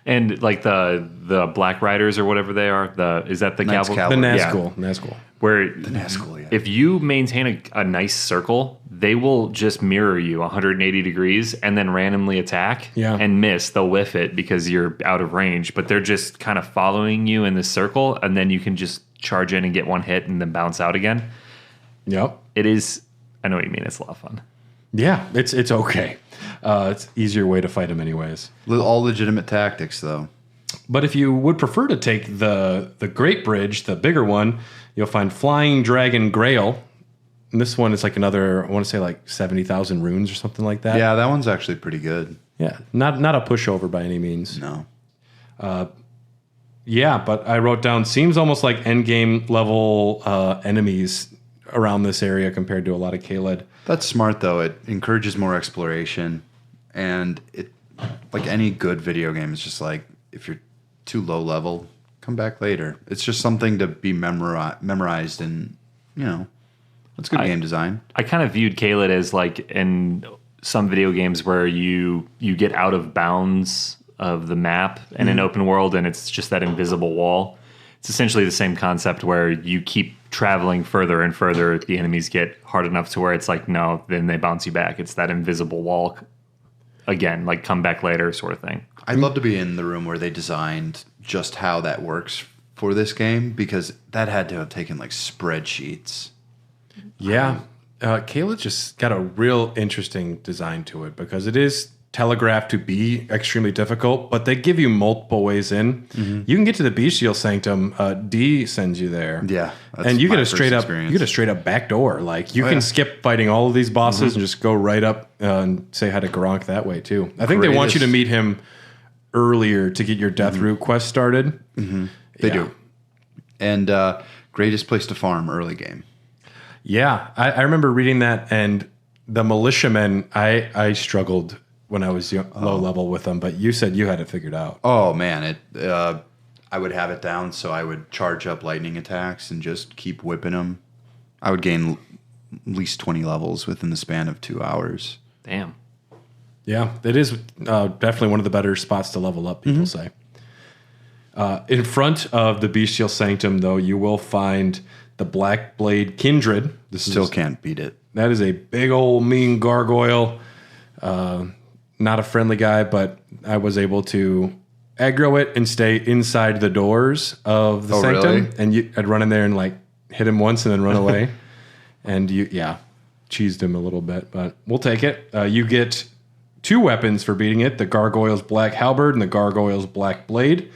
And like the Black Riders or whatever they are, is that the Knight's cavalry? The Cavalry. Nazgul. Where The Nazgul, yeah. if you maintain a nice circle, they will just mirror you 180 degrees and then randomly attack and miss. They'll whiff it because you're out of range, but they're just kind of following you in this circle, and then you can just charge in and get one hit and then bounce out again. Yep. It is, I know what you mean, it's a lot of fun. Yeah, it's okay. It's an easier way to fight them anyways. All legitimate tactics, though. But if you would prefer to take the Great Bridge, the bigger one, you'll find Flying Dragon Grail. And this one is like another, I want to say like 70,000 runes or something like that. Yeah, that one's actually pretty good. Yeah, not a pushover by any means. No. Yeah, but I wrote down, seems almost like endgame level enemies around this area compared to a lot of Caelid. That's smart, though. It encourages more exploration. And it, like any good video game, it's just like, if you're too low level, come back later. It's just something to be memorized, and, that's good game design. I kind of viewed Caelid as like in some video games where you get out of bounds of the map in an open world, and it's just that invisible wall. It's essentially the same concept where you keep traveling further and further. The enemies get hard enough to where it's like, no, then they bounce you back. It's that invisible wall again, like come back later sort of thing. I'd love to be in the room where they designed just how that works for this game, because that had to have taken like spreadsheets. Yeah. Caelid just got a real interesting design to it because it is telegraphed to be extremely difficult, but they give you multiple ways in. Mm-hmm. You can get to the Bestial Sanctum. D sends you there. Yeah. And you get a straight up back door. Like you can skip fighting all of these bosses and just go right up and say hi to Gronk that way too. I think they want you to meet him earlier to get your Death Root quest started. Mm-hmm. They do. And greatest place to farm early game. Yeah. I remember reading that, and the militiamen, I struggled when I was low level with them, but you said you had it figured out. Oh man, I would have it down, so I would charge up lightning attacks and just keep whipping them. I would gain at least 20 levels within the span of 2 hours. Damn. Yeah, it is definitely one of the better spots to level up, people say. In front of the Bestial Sanctum, though, you will find the Black Blade Kindred. Still can't beat it. That is a big old mean gargoyle. Not a friendly guy, but I was able to aggro it and stay inside the doors of the sanctum. Really? And I'd run in there and like hit him once and then run away. And cheesed him a little bit, but we'll take it. You get 2 weapons for beating it: the Gargoyle's Black Halberd and the Gargoyle's Black Blade.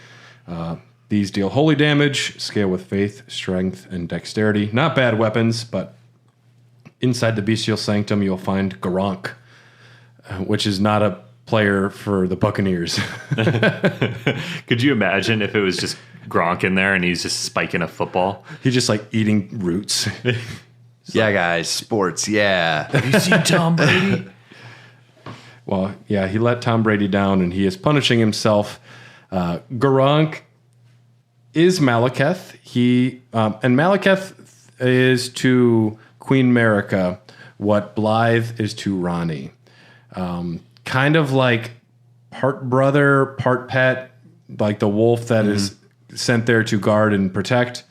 These deal holy damage, scale with faith, strength, and dexterity. Not bad weapons, but inside the Bestial Sanctum, you'll find Gronk, which is not a player for the Buccaneers. Could you imagine if it was just Gronk in there and he's just spiking a football? He's just like eating roots. Yeah, guys, sports, yeah. Have you seen Tom Brady? Well, yeah, he let Tom Brady down, and he is punishing himself. Gronk is Malekith. And Malekith is to Queen Marika what Blythe is to Ronnie. Kind of like part brother, part pet, like the wolf that is sent there to guard and protect.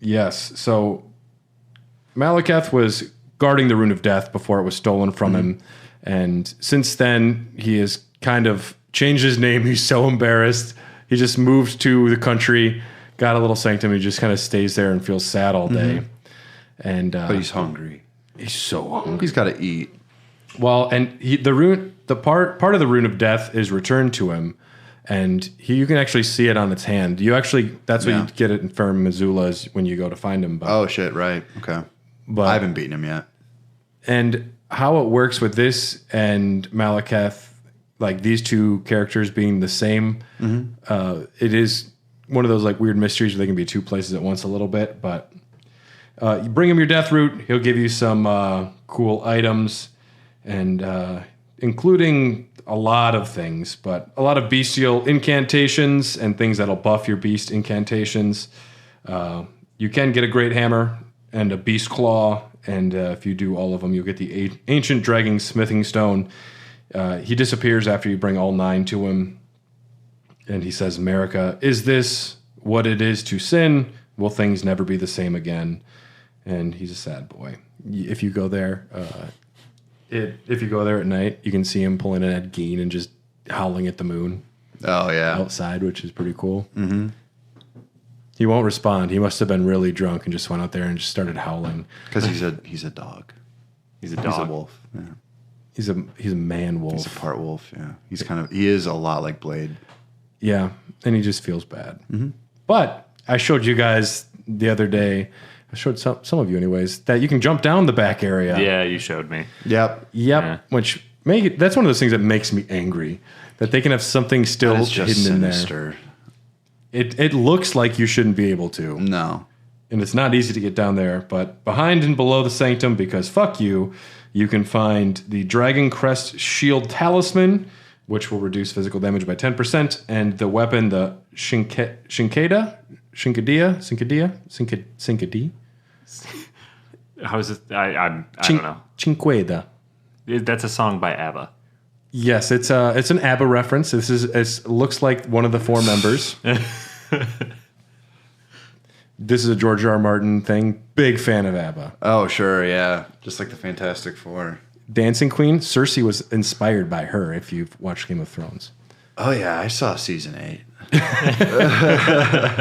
Yes, so Malekith was guarding the Rune of Death before it was stolen from him. And since then, he has kind of changed his name. He's so embarrassed. He just moved to the country, got a little sanctum. He just kind of stays there and feels sad all day. And But he's hungry. He's so hungry. He's got to eat. Well, and the part of the Rune of Death is returned to him, and you can actually see it on its hand. That's what you get it from Missoula's when you go to find him. But, Oh shit! Right. Okay. but I haven't beaten him yet. And how it works with this and Malekith, like these two characters being the same, it is one of those like weird mysteries where they can be 2 places at once a little bit. But you bring him your Death Root, he'll give you some cool items, and including a lot of things, but a lot of bestial incantations and things that'll buff your beast incantations. You can get a Great Hammer and a Beast Claw, and if you do all of them, you'll get the Ancient Dragon Smithing Stone. He disappears after you bring all 9 to him, and he says, Marika, is this what it is to sin? Will things never be the same again? And he's a sad boy. If you go there, if you go there at night, you can see him pulling an Ed Gein and just howling at the moon. Oh yeah, outside, which is pretty cool. Mm-hmm. He won't respond. He must have been really drunk and just went out there and just started howling. Because he's a dog. He's a dog. He's a wolf. Yeah. He's a man wolf. He's a part wolf. Yeah. He is a lot like Blade. Yeah, and he just feels bad. Mm-hmm. But I showed you guys the other day. I showed some of you, anyways, that you can jump down the back area. Yeah, you showed me. Yep. Yeah. Which that's one of those things that makes me angry. That they can have something still hidden sinister. in there. It looks like you shouldn't be able to. No. And it's not easy to get down there. But behind and below the sanctum, because fuck you, you can find the Dragon Crest Shield Talisman, which will reduce physical damage by 10%, and the weapon, the Shinkadi? How is it? I don't know. Cinqueda. That's a song by ABBA. Yes, it's an ABBA reference. It looks like one of the 4 members. This is a George R. R. Martin thing. Big fan of ABBA. Oh, sure, yeah. Just like the Fantastic Four. Dancing Queen, Cersei was inspired by her, if you've watched Game of Thrones. Oh, yeah, I saw season 8.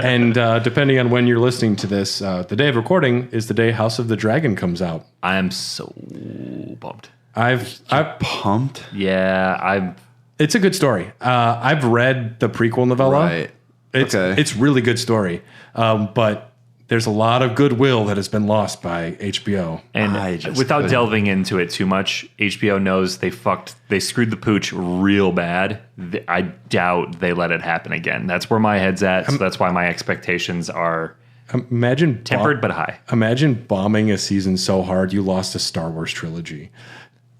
And depending on when you're listening to this, the day of recording is the day House of the Dragon comes out. I am so pumped. I've Pumped? Yeah, It's a good story. I've read the prequel novella. Right. It's really good story. But there's a lot of goodwill that has been lost by HBO. and without delving into it too much, HBO knows they screwed the pooch real bad. I doubt they let it happen again. That's where my head's at. So that's why my expectations are Imagine tempered but high. Imagine bombing a season so hard you lost a Star Wars trilogy.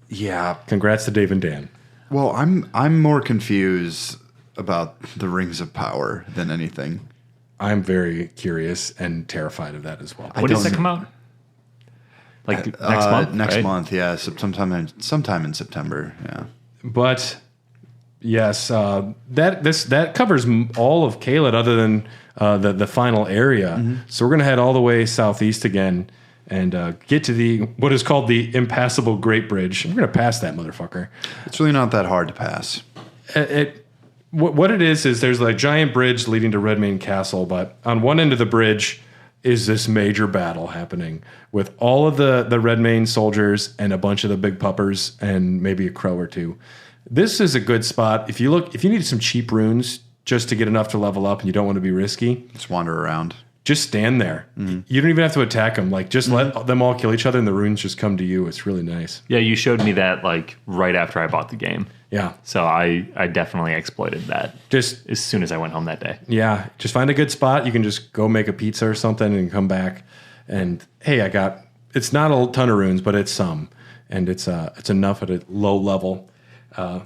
Yeah. Congrats to Dave and Dan. Well, I'm more confused about the Rings of Power than anything. I'm very curious and terrified of that as well. When does that come out? Like next month? Next right? month, yeah. Sometime in September, yeah. But yes, that covers all of Caelid other than the final area. Mm-hmm. So we're going to head all the way southeast again and get to what is called the Impassable Great Bridge. We're going to pass that motherfucker. It's really not that hard to pass. What it is there's a giant bridge leading to Redmane Castle, but on one end of the bridge is this major battle happening with all of the Redmane soldiers and a bunch of the big puppers and maybe a crow or two. This is a good spot. If you need some cheap runes just to get enough to level up and you don't want to be risky, Just wander around. just stand there. Mm-hmm. You don't even have to attack them. Just let them all kill each other and the runes just come to you. It's really nice. Yeah, you showed me that right after I bought the game. Yeah. So I definitely exploited that Just as soon as I went home that day. Yeah, just find a good spot. You can just go make a pizza or something and come back. And hey, it's not a ton of runes, but it's some, and it's enough at a low level. So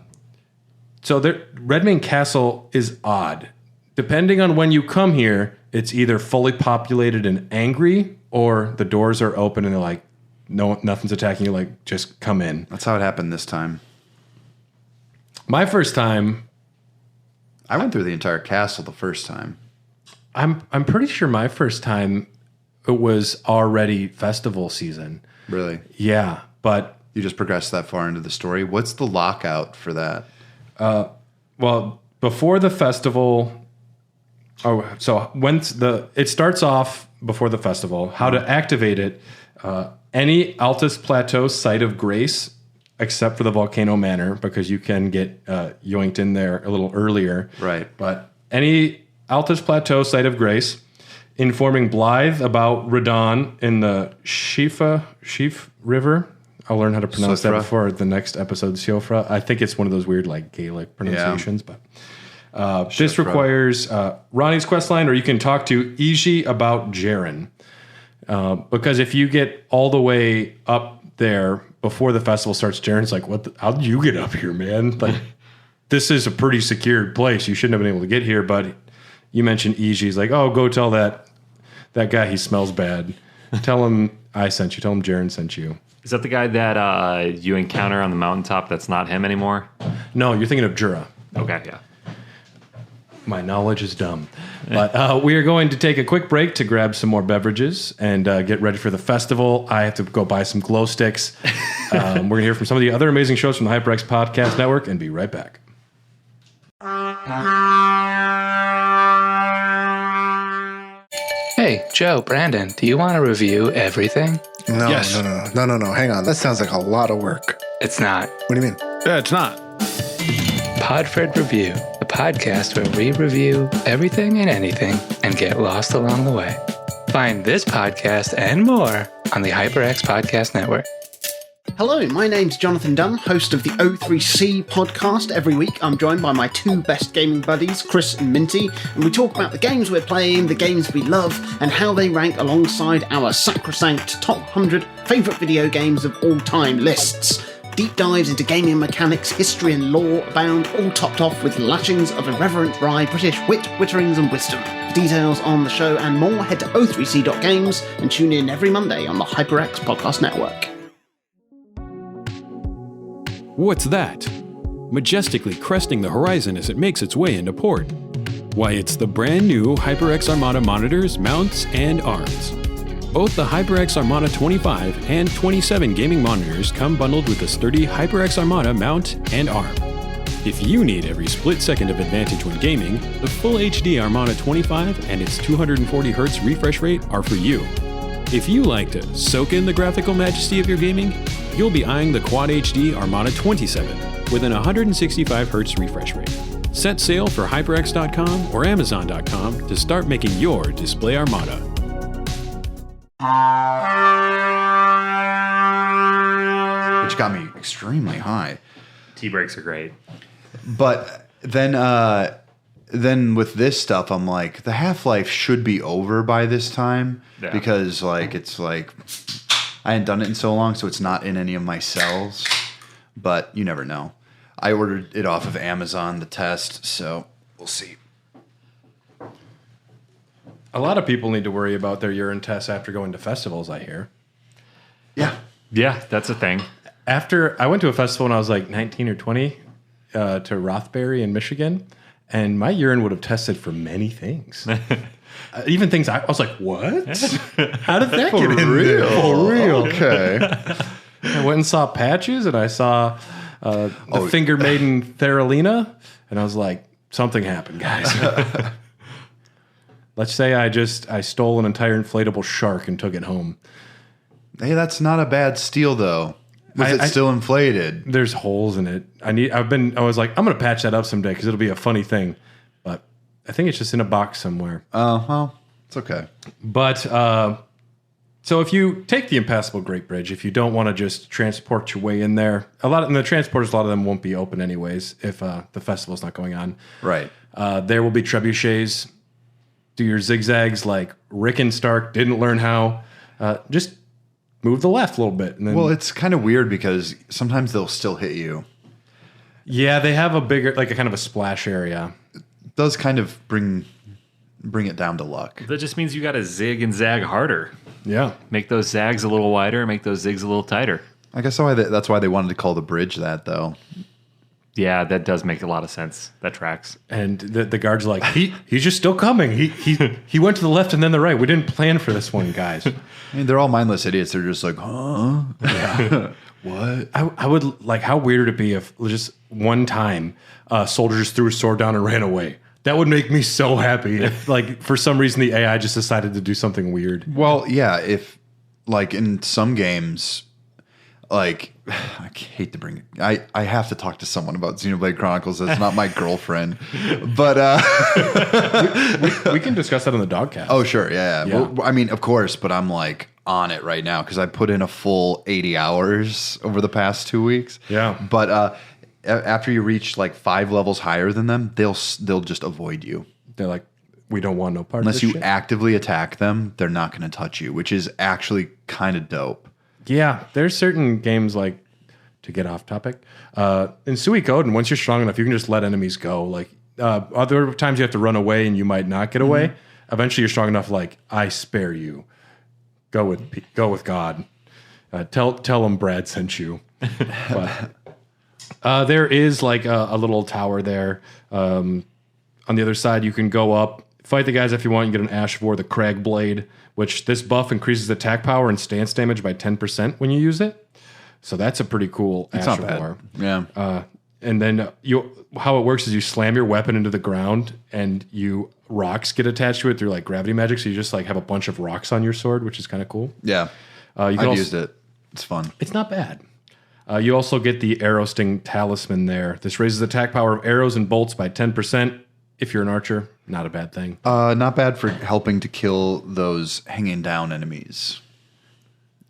Redmane Castle is odd. Depending on when you come here, it's either fully populated and angry, or the doors are open and they're like, no, nothing's attacking you. Just come in. That's how it happened this time. My first time, I went through the entire castle the first time. I'm pretty sure my first time it was already festival season. Really? Yeah, but You just progressed that far into the story. What's the lockout for that? well, before the festival. Oh, so it starts off before the festival. How to activate it? Any Altus Plateau site of grace, except for the Volcano Manor, because you can get yoinked in there a little earlier. Right. But any Altus Plateau site of grace, informing Blythe about Radahn in the Sheaf River. I'll learn how to pronounce that before the next episode, Siofra. I think it's one of those weird Gaelic pronunciations, but this requires Ronnie's questline, or you can talk to Iji about Jaren. Because if you get all the way up there before the festival starts, Jaren's like, how did you get up here, man? This is a pretty secured place. You shouldn't have been able to get here, but you mentioned Iji's like, oh, go tell that guy he smells bad. Tell him I sent you. Tell him Jaren sent you. Is that the guy that you encounter on the mountaintop that's not him anymore? No, you're thinking of Jura. Okay, yeah. My knowledge is dumb. But we are going to take a quick break to grab some more beverages and get ready for the festival. I have to go buy some glow sticks. We're going to hear from some of the other amazing shows from the HyperX Podcast Network and be right back. Hey, Joe, Brandon, do you want to review everything? No, Yes. no. Hang on. That sounds like a lot of work. It's not. What do you mean? Yeah, it's not. Podfred Review, the podcast where we review everything and anything and get lost along the way. Find this podcast and more on the HyperX Podcast Network. Hello, my name's Jonathan Dunn, host of the O3C podcast. Every week I'm joined by my two best gaming buddies, Chris and Minty, and we talk about the games we're playing, the games we love, and how they rank alongside our sacrosanct top 100 favourite video games of all time lists. Deep dives into gaming mechanics, history and lore abound, all topped off with lashings of irreverent dry British wit, witterings and wisdom. For details on the show and more, head to o3c.games and tune in every Monday on the HyperX Podcast Network. What's that? Majestically cresting the horizon as it makes its way into port. Why, it's the brand new HyperX Armada monitors, mounts, and arms. Both the HyperX Armada 25 and 27 gaming monitors come bundled with a sturdy HyperX Armada mount and arm. If you need every split second of advantage when gaming, the Full HD Armada 25 and its 240Hz refresh rate are for you. If you like to soak in the graphical majesty of your gaming, you'll be eyeing the Quad HD Armada 27 with an 165Hz refresh rate. Set sail for HyperX.com or Amazon.com to start making your display Armada. Which got me extremely high. T-breaks are great. But then with this stuff, I'm like, the half-life should be over by this time because it's like I hadn't done it in so long, so it's not in any of my cells. But you never know. I ordered it off of Amazon, the test, so we'll see. A lot of people need to worry about their urine tests after going to festivals, I hear. Yeah. Yeah, that's a thing. After I went to a festival when I was like 19 or 20 to Rothbury in Michigan, and my urine would have tested for many things. Even things I was like, what? How did that get in there? For real. Okay. I went and saw Patches, and I saw the Finger Maiden Theralina, and I was like, something happened, guys. Let's say I stole an entire inflatable shark and took it home. Hey, that's not a bad steal, though. Was it still inflated? There's holes in it. I was like, I'm going to patch that up someday because it'll be a funny thing. But I think it's just in a box somewhere. Oh, well, it's okay. But so if you take the Impassable Great Bridge, if you don't want to just transport your way in there, and the transporters, a lot of them won't be open anyways if the festival's not going on. Right. There will be trebuchets. Do your zigzags like Rick and Stark didn't learn how. Just move the left a little bit. And then, Well, it's kind of weird because sometimes they'll still hit you. yeah, they have a bigger, like a kind of a splash area. It does kind of bring it down to luck. That just means you got to zig and zag harder. Yeah. Make those zags a little wider, make those zigs a little tighter. I guess that's why they wanted to call the bridge that, though. Yeah, that does make a lot of sense. That tracks. And the guard's like, he's just still coming. He went to the left and then the right. We didn't plan for this one, guys. I mean, they're all mindless idiots. They're just like, huh? Yeah. What? I would like, how weird would it be if just one time a soldier just threw a sword down and ran away? That would make me so happy. If, like, for some reason, the AI just decided to do something weird. Well, yeah, if, like, in some games, like, I hate to bring it. I have to talk to someone about Xenoblade Chronicles. That's not my girlfriend. But we can discuss that on the Dogcast. oh, sure. Yeah. Well, I mean, of course, but I'm like on it right now because I put in a full 80 hours over the past 2 weeks. Yeah. But after you reach like 5 levels higher than them, they'll just avoid you. They're like, we don't want no part Unless of this you shit. actively attack them, they're not going to touch you, which is actually kind of dope. Yeah, there's certain games like, to get off topic, in Suikoden, once you're strong enough, you can just let enemies go. Like other times you have to run away and you might not get away. Eventually you're strong enough, like, I spare you. Go with God. Tell them Brad sent you. But there is like a little tower there. On the other side, you can go up, fight the guys if you want. You get an Ash of War, the Crag Blade, which this buff increases attack power and stance damage by 10% when you use it. So that's a pretty cool Ash not of bad. War. Yeah. And then how it works is you slam your weapon into the ground and rocks get attached to it through like gravity magic. So you just like have a bunch of rocks on your sword, which is kind of cool. Yeah. I've used it. It's fun. It's not bad. You also get the Arrow Sting Talisman there. This raises attack power of arrows and bolts by 10%. If you're an archer, not a bad thing. Not bad for helping to kill those hanging down enemies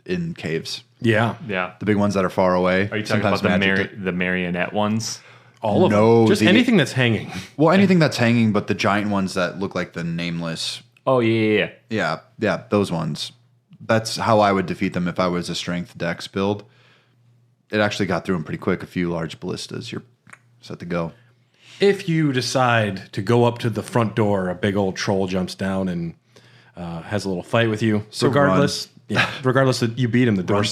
in caves. Yeah. Yeah. The big ones that are far away. Are you talking Sometimes about magic the marionette ones? All of them. Just anything that's hanging. Well, anything that's hanging, but the giant ones that look like the nameless. Oh, yeah. Yeah, those ones. That's how I would defeat them if I was a strength dex build. It actually got through them pretty quick. A few large ballistas. You're set to go. If you decide to go up to the front door, a big old troll jumps down and has a little fight with you. So regardless that you beat him, the door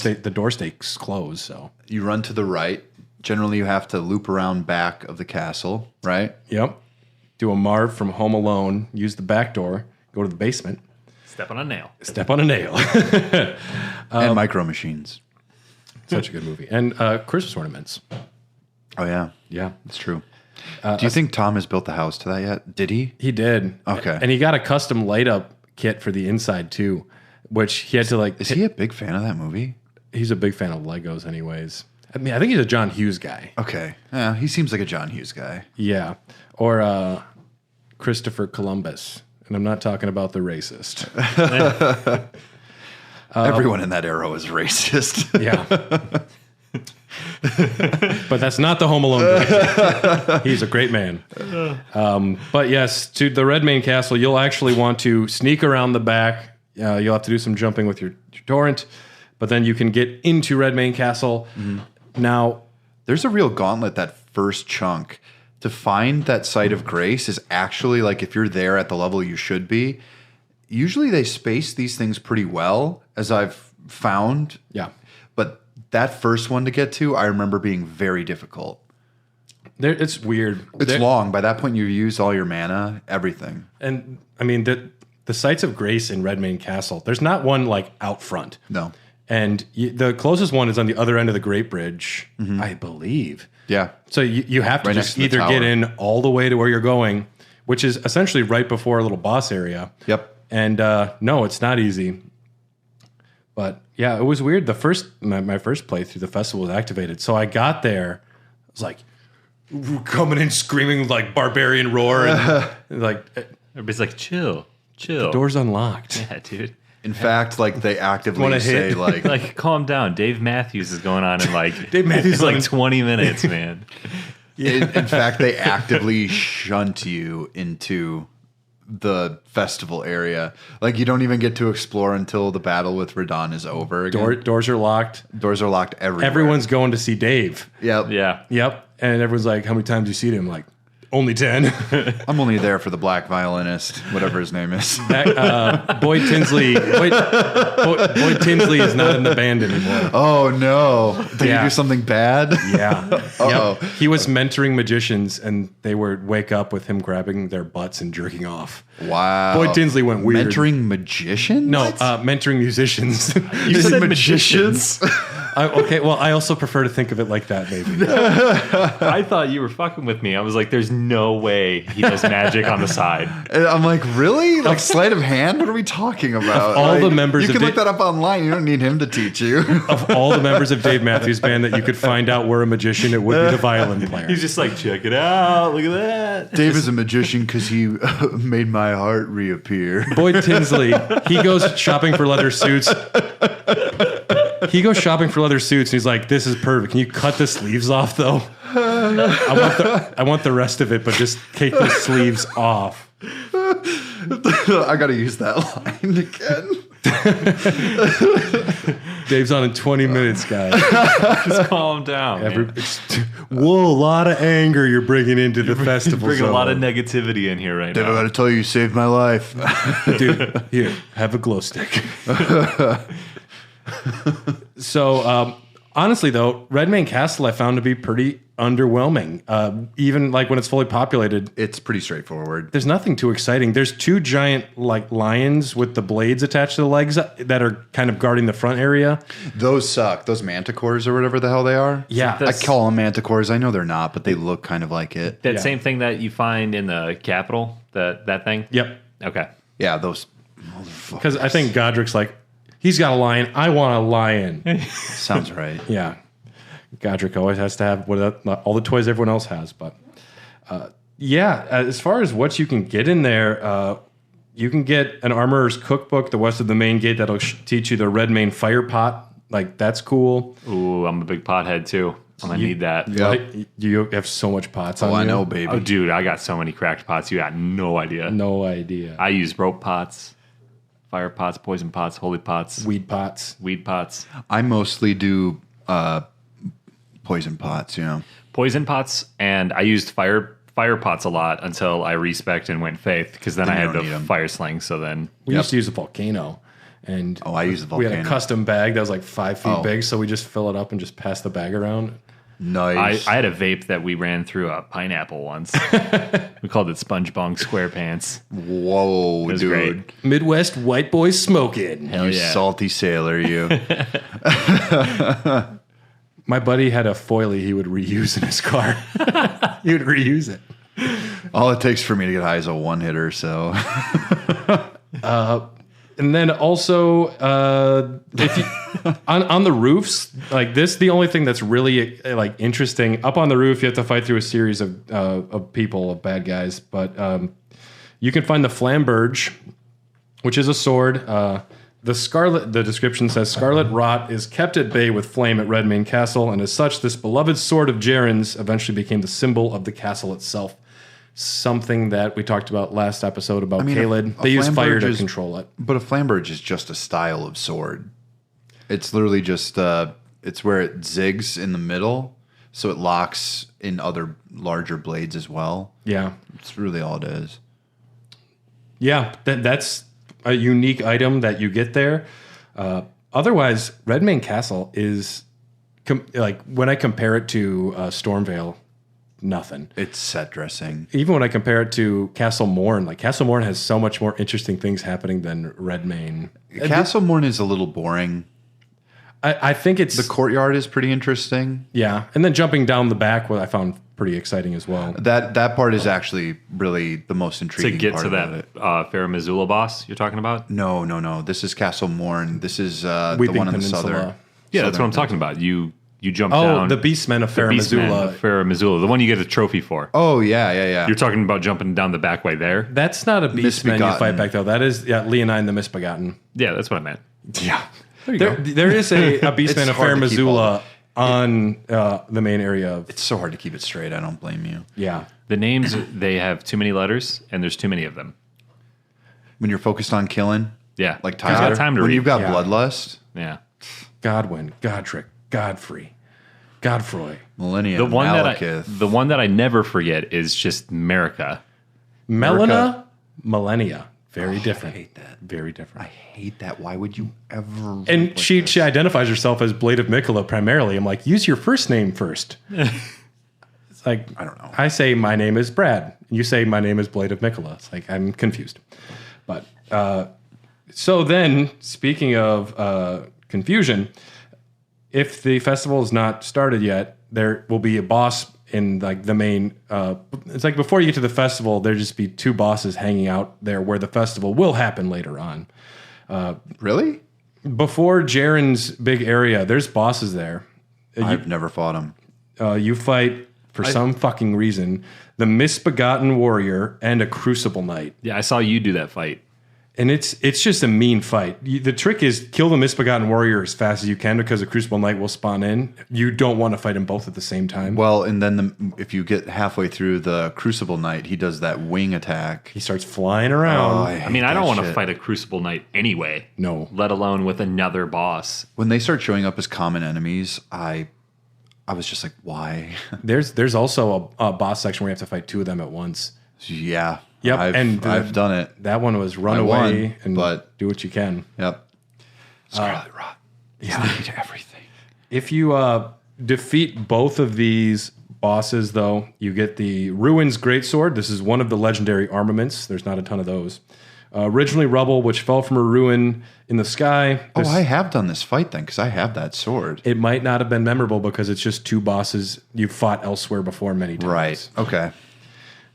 stays closed. So You run to the right. Generally, you have to loop around back of the castle, right? yep, do a Marv from Home Alone. Use the back door. Go to the basement. Step on a nail. Step on a nail. And Micro Machines. Such a good movie. And Christmas ornaments. Oh, yeah. Yeah. It's true. Do you think Tom has built the house to that yet? Did he? He did. Okay. And he got a custom light up kit for the inside too, which he had to like. Is he a big fan of that movie? He's a big fan of Legos, anyways. I mean, I think he's a John Hughes guy. Okay. Yeah, he seems like a John Hughes guy. Yeah. Or Christopher Columbus. And I'm not talking about the racist. Everyone in that era was racist. Yeah. But that's not the Home Alone version. He's a great man. But yes, to the Redmane Castle, you'll actually want to sneak around the back. You'll have to do some jumping with your torrent, but then you can get into Redmane Castle. Mm-hmm. Now, there's a real gauntlet, that first chunk. To find that site of grace is actually, like, if you're there at the level you should be, usually they space these things pretty well, as I've found. Yeah. But that first one to get to, I remember being very difficult. It's weird. It's long. By that point, you use all your mana, everything. And, I mean, the sites of grace in Redmane Castle, there's not one, like, out front. No. And the closest one is on the other end of the Great Bridge, I believe. Yeah. So you have to Right just next to the either tower. get in all the way to where you're going, which is essentially right before a little boss area. Yep. And no, it's not easy. But yeah, it was weird. My first playthrough, the festival was activated. So I got there, I was like coming in screaming like barbarian roar, and like Everybody's like, chill. door's unlocked. Yeah, dude. In fact, like, they actively Wanna say, hit? like, Like, calm down. Dave Matthews is going on in like Dave Matthews it's like on- 20 minutes, man. in fact, they actively shunt you into the festival area. Like, you don't even get to explore until the battle with Radahn is over again. Doors are locked. Doors are locked everywhere. Everyone's going to see Dave. Yep. Yeah. Yep. And everyone's like, how many times do you see him? Like, only 10. I'm only there for the black violinist, whatever his name is. Boyd Tinsley. Boyd Tinsley is not in the band anymore. Oh, no. Did he Yeah. do something bad? Yeah. Uh-oh. Yep. He was mentoring magicians, and they would wake up with him grabbing their butts and jerking off. Wow. Boyd Tinsley went weird. Mentoring magicians? No, mentoring musicians. You said magicians? Okay, well, I also prefer to think of it like that, maybe. I thought you were fucking with me. I was like, there's no way he does magic on the side. And I'm like, really? Like, sleight of hand? What are we talking about? all Like, the members you of can look that up online. You don't need him to teach you. Of all the members of Dave Matthews Band that you could find out were a magician, it would be the violin player. He's just like, check it out. Look at that. Dave is a magician because he made my heart reappear. Boyd Tinsley, he goes shopping for leather suits. And he's like, this is perfect. Can you cut the sleeves off, though? I want the rest of it, but just take the sleeves off. I got to use that line again. Dave's on in 20 minutes, guys. Just calm down. Man. Whoa, a lot of anger you're bringing into the festival. Bring a lot of zone. negativity in here right Dave, I now. got to tell you saved my life. Dude, here, have a glow stick. So, honestly, though, Redmane Castle I found to be pretty underwhelming. Even like when it's fully populated, It's pretty straightforward. there's nothing too exciting. There's two giant like lions with the blades attached to the legs that are kind of guarding the front area. Those suck. Those manticores or whatever the hell they are. Yeah, I call them manticores. I know they're not, but they look kind of like it. That Yeah. same thing that you find in the Capitol, that thing? Yep. Okay. Yeah, those Because I think Godric's like, he's got a lion. I want a lion. sounds right. Yeah. Godric always has to have all the toys everyone else has. But as far as what you can get in there, you can get an Armorer's Cookbook, the west of the main gate, that'll teach you the Redmane Fire Pot. Like, that's cool. Ooh, I'm a big pothead too. I'm going to need that. Yeah. Like, you have so much pots on Oh, I you. know, baby. Oh, dude, I got so many cracked pots. You got no idea. No idea. I use rope pots, fire pots, poison pots, holy pots, Weed pots. weed pots. I mostly do poison pots, you know. Poison pots, and I used fire pots a lot until I respec'd and went faith, because then Then I you had don't the need 'em. fire sling. So then We used to use a volcano. And Oh, I use the we had a volcano. custom bag that was like 5 feet Oh. big, so we just fill it up and just pass the bag around. Nice. I had a vape that we ran through a pineapple once. We called it Sponge Bong SquarePants. Whoa, It was dude. great. Midwest white boys smoking. Hell You yeah. salty sailor, you. My buddy had a foilie he would reuse in his car. He would reuse it. All it takes for me to get high is a one hitter. So And then also, if you, on the roofs, like this, the only thing that's really like interesting up on the roof, you have to fight through a series of people, of bad guys. But you can find the Flamberge, which is a sword. The description says Scarlet Rot is kept at bay with flame at Redmane Castle, and as such, this beloved sword of Jaren's eventually became the symbol of the castle itself. Something that we talked about last episode about Caelid. They use fire to control it. But a Flamberge is just a style of sword. It's literally just it's where it zigs in the middle, so it locks in other larger blades as well. Yeah. It's really all it is. Yeah, that's a unique item that you get there. Otherwise, Redmane Castle is like when I compare it to Stormvale, nothing. It's set dressing. Even when I compare it to Castle Morn, like Castle Morn has so much more interesting things happening than Redmane. Castle Morn is a little boring. I think it's The courtyard is pretty interesting. yeah, and then jumping down the back, what I found pretty exciting as well. That part is actually really the most To intriguing get part to about that it. Fair Missoula boss you're talking about? No. This is Castle Morn. This is the Weeping one in the Peninsula. southern. Yeah, that's what I'm southern talking about. You jump Oh, down. the Beastmen of Fair Beastman Missoula. of Fair Missoula, the one you get a trophy for. Oh yeah. You're talking about jumping down the back way there? That's not a Beastman you Misbegotten. fight back, though. That is Leonine the Misbegotten. Yeah, that's what I meant. Yeah. There is a Beastman of hard Fair to keep Missoula on the main area of. It's so hard to keep it straight. I don't blame you. Yeah. The names, they have too many letters, and there's too many of them. When you're focused on killing, Yeah. like Who's Tyler, got time to when read? you've got Yeah. bloodlust, Yeah. Godwin, Godric, Godfrey, Godfroy, Millennium, The Malekith. one that I never forget is just Merica. Melina, Millennia. Very different. I hate that. Very different. I hate that. Why would you ever? And like she this? identifies herself as Blade of Mikola primarily. I'm like, use your first name first. It's like, I don't know. I say my name is Brad. You say my name is Blade of Mikola. It's like, I'm confused. But so then, speaking of confusion, if the festival is not started yet, there will be a boss in like the main. It's like before you get to the festival, there just be two bosses hanging out there where the festival will happen later on. Really? Before Jaren's big area, there's bosses there. I've never fought him. You fight for some fucking reason the Misbegotten Warrior and a Crucible Knight. Yeah, I saw you do that fight. And it's just a mean fight. The trick is kill the Misbegotten Warrior as fast as you can because the Crucible Knight will spawn in. You don't want to fight them both at the same time. Well, and then if you get halfway through the Crucible Knight, he does that wing attack. He starts flying around. I mean, I don't want to fight a Crucible Knight anyway. No. Let alone with another boss. When they start showing up as common enemies, I was just like, why? There's also a boss section where you have to fight two of them at once. Yeah. Yep, I've done it. That one was run I away won, and but- do what you can. Yep. Scarlet Rot. Yeah. To everything. If you defeat both of these bosses, though, you get the Ruin's Greatsword. This is one of the legendary armaments. There's not a ton of those. Originally rubble, which fell from a ruin in the sky. Oh, I have done this fight then because I have that sword. It might not have been memorable because it's just two bosses you've fought elsewhere before many times. Right. Okay.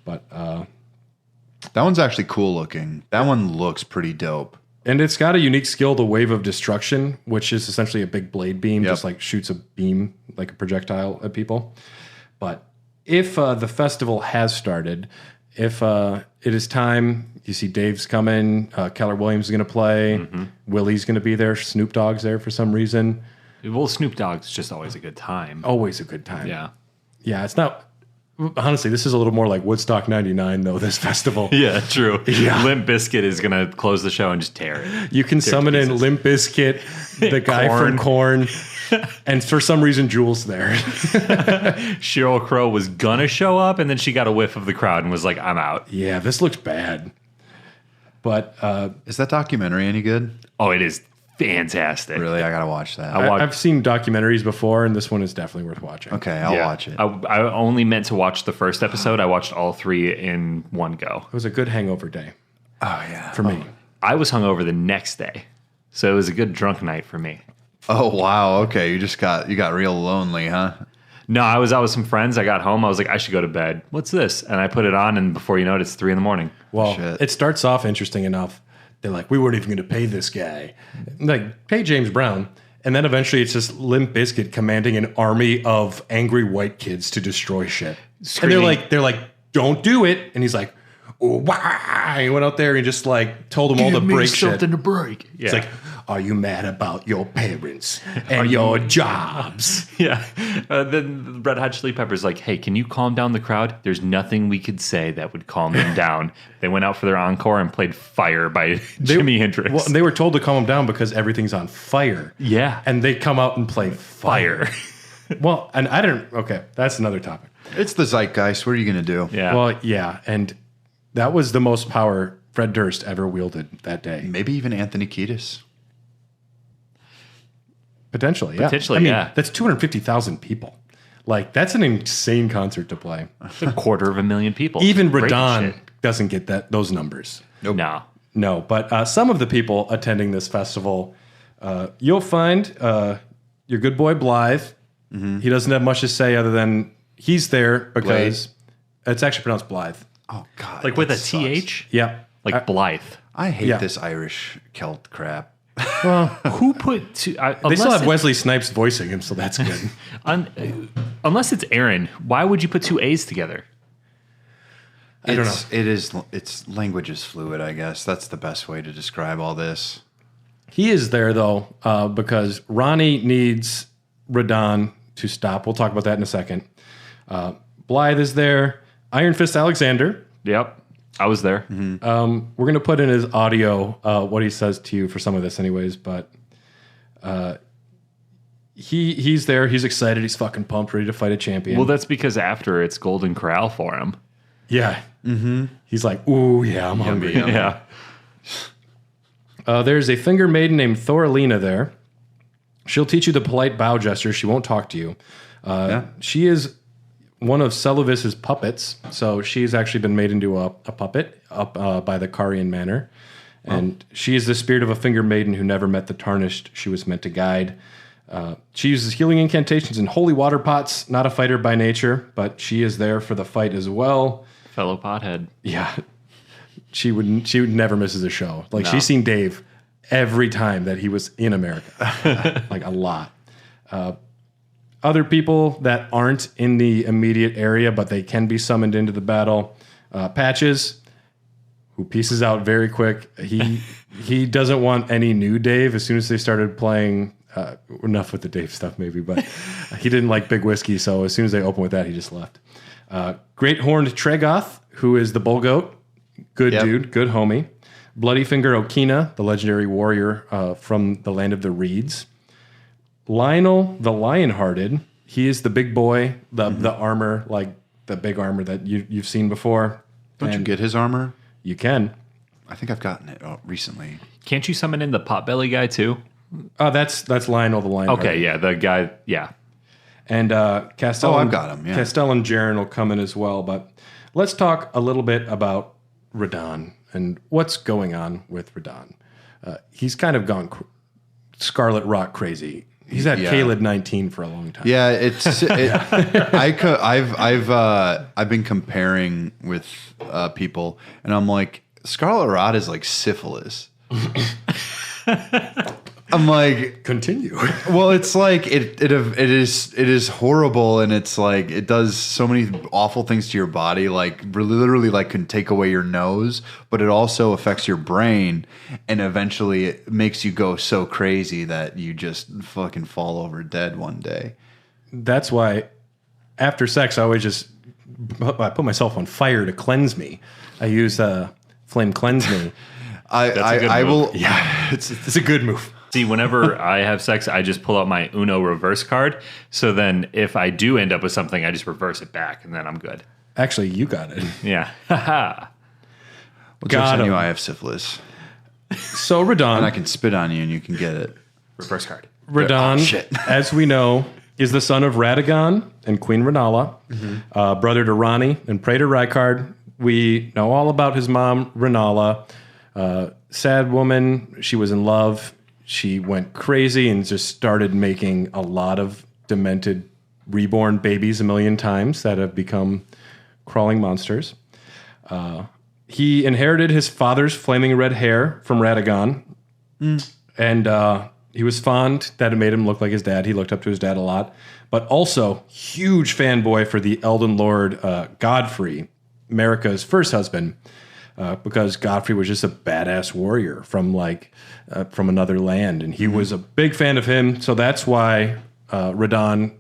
But That one's actually cool looking. That one looks pretty dope. and it's got a unique skill, the Wave of Destruction, which is essentially a big blade beam, Yep. just like shoots a beam like a projectile at people. But if the festival has started, if it is time, you see Dave's coming, Keller Williams is going to play, Willie's going to be there, Snoop Dogg's there for some reason. Well, Snoop Dogg's just always a good time. Always a good time. Yeah. Yeah, it's not. Honestly, this is a little more like Woodstock 99, though, this festival. Yeah, true. Yeah. Limp Bizkit is going to close the show and just tear it. You can summon in Limp Bizkit, the guy from Korn, and for some reason, Jules there. Sheryl Crow was going to show up, and then she got a whiff of the crowd and was like, I'm out. Yeah, this looks bad. But Is that documentary any good? Oh, it is fantastic. Really, I gotta watch that. I've seen documentaries before, and this one is definitely worth watching. Okay, I'll watch it. I only meant to watch the first episode. I watched all 3 in one go. It was a good hangover day Oh yeah. for me. I was hungover the next day, so it was a good drunk night for me. Oh wow. Okay, you got real lonely, huh? No, I was out with some friends. I got home. I was like, I should go to bed. What's this? And I put it on, and before you know it, it's 3 a.m. Well, Shit. it starts off interesting enough. They're like, we weren't even going to pay this guy. Like, pay James Brown. And then eventually it's just Limp Bizkit commanding an army of angry white kids to destroy shit. Screaming. And they're like, don't do it. And he's like, oh, why? He went out there and just like told them all to break shit. to break. Yeah. It's like, are you mad about your parents and your jobs? Yeah. Then the Red Hot Chili Peppers like, hey, can you calm down the crowd? There's nothing we could say that would calm them down. They went out for their encore and played Fire by Jimi Hendrix. Well, they were told to calm them down because everything's on fire. Yeah. And they come out and play fire. Well, and I didn't. Okay, that's another topic. It's the zeitgeist. What are you gonna do? Yeah. Well, yeah. And that was the most power Fred Durst ever wielded that day. Maybe even Anthony Kiedis. Potentially, yeah. Potentially, I mean, yeah. that's 250,000 people. Like, that's an insane concert to play. It's 250,000 people. Even Breaking Radahn shit. doesn't get those numbers. No. No, but some of the people attending this festival, you'll find your good boy Blythe. Mm-hmm. He doesn't have much to say other than he's there because it's actually pronounced Blythe. Oh God. Like with a that sucks. TH? Yeah. Like Blythe. I hate Yeah. this Irish Celt crap. Who put two? They still have Wesley Snipes voicing him, so that's good. Unless it's Aaron, why would you put 2 A's together? I don't know. It's language is fluid, I guess. That's the best way to describe all this. He is there, though, because Ronnie needs Radahn to stop. We'll talk about that in a second. Blythe is there. Iron Fist Alexander. Yep. I was there. We're going to put in his audio, what he says to you for some of this anyways, but he's there. He's excited. He's fucking pumped, ready to fight a champion. Well, that's because after it's Golden Corral for him. Yeah. Mm-hmm. He's like, ooh, yeah, I'm hungry. Yeah. There's a finger maiden named Thoralina there. She'll teach you the polite bow gesture. She won't talk to you. She is one of Celavis's puppets, so she's actually been made into a puppet up by the Carian Manor. And she is the spirit of a finger maiden who never met the tarnished she was meant to guide. She uses healing incantations and holy water pots, not a fighter by nature, but she is there for the fight as well. Fellow pothead. Yeah. She would never misses a show. Like, she's seen Dave every time that he was in America. Like, a lot. Other people that aren't in the immediate area, but they can be summoned into the battle. Patches, who pieces out very quick. He doesn't want any new Dave. As soon as they started playing, enough with the Dave stuff maybe, but he didn't like Big Whiskey, so as soon as they opened with that, he just left. Great Horned Tregoth, who is the Bull Goat. Good dude, good homie. Bloody Finger Okina, the legendary warrior from the land of the Reeds. Lionel the Lionhearted, he is the big boy, the armor, like the big armor that you've seen before. Don't you get his armor? You can. I think I've gotten it recently. Can't you summon in the Potbelly guy too? That's Lionel the Lionhearted. Okay, yeah, the guy, yeah. And Castell. I've got him, yeah. Castell and Jaren will come in as well, but let's talk a little bit about Radahn and what's going on with Radahn. He's kind of gone Scarlet Rock crazy. He's had Caelid 19 for a long time. Yeah, I've been comparing with people, and I'm like, Scarlet Rot is like syphilis. I'm like, continue. Well, it's like it is horrible, and it's like it does so many awful things to your body. Like literally, like can take away your nose, but it also affects your brain, and eventually it makes you go so crazy that you just fucking fall over dead one day. That's why after sex, I put myself on fire to cleanse me. I use Flame Cleanse Me. I will. Yeah, it's a good move. See, whenever I have sex, I just pull out my Uno reverse card. So then if I do end up with something, I just reverse it back, and then I'm good. Actually, you got it. Yeah. Haha. Which I knew I have syphilis. So Radahn, And I can spit on you and you can get it. Reverse card. Radahn, Oh, shit. as we know, is the son of Radagon and Queen Rennala, brother to Ranni and Praetor Rykard. We know all about his mom, Rennala. Sad woman. She was in love. She went crazy and just started making a lot of demented reborn babies a million times that have become crawling monsters. He inherited his father's flaming red hair from Radagon. And he was fond that it made him look like his dad. He looked up to his dad a lot. But also, huge fanboy for the Elden Lord Godfrey, Marika's first husband, because Godfrey was just a badass warrior from another land. And he was a big fan of him. So that's why Radahn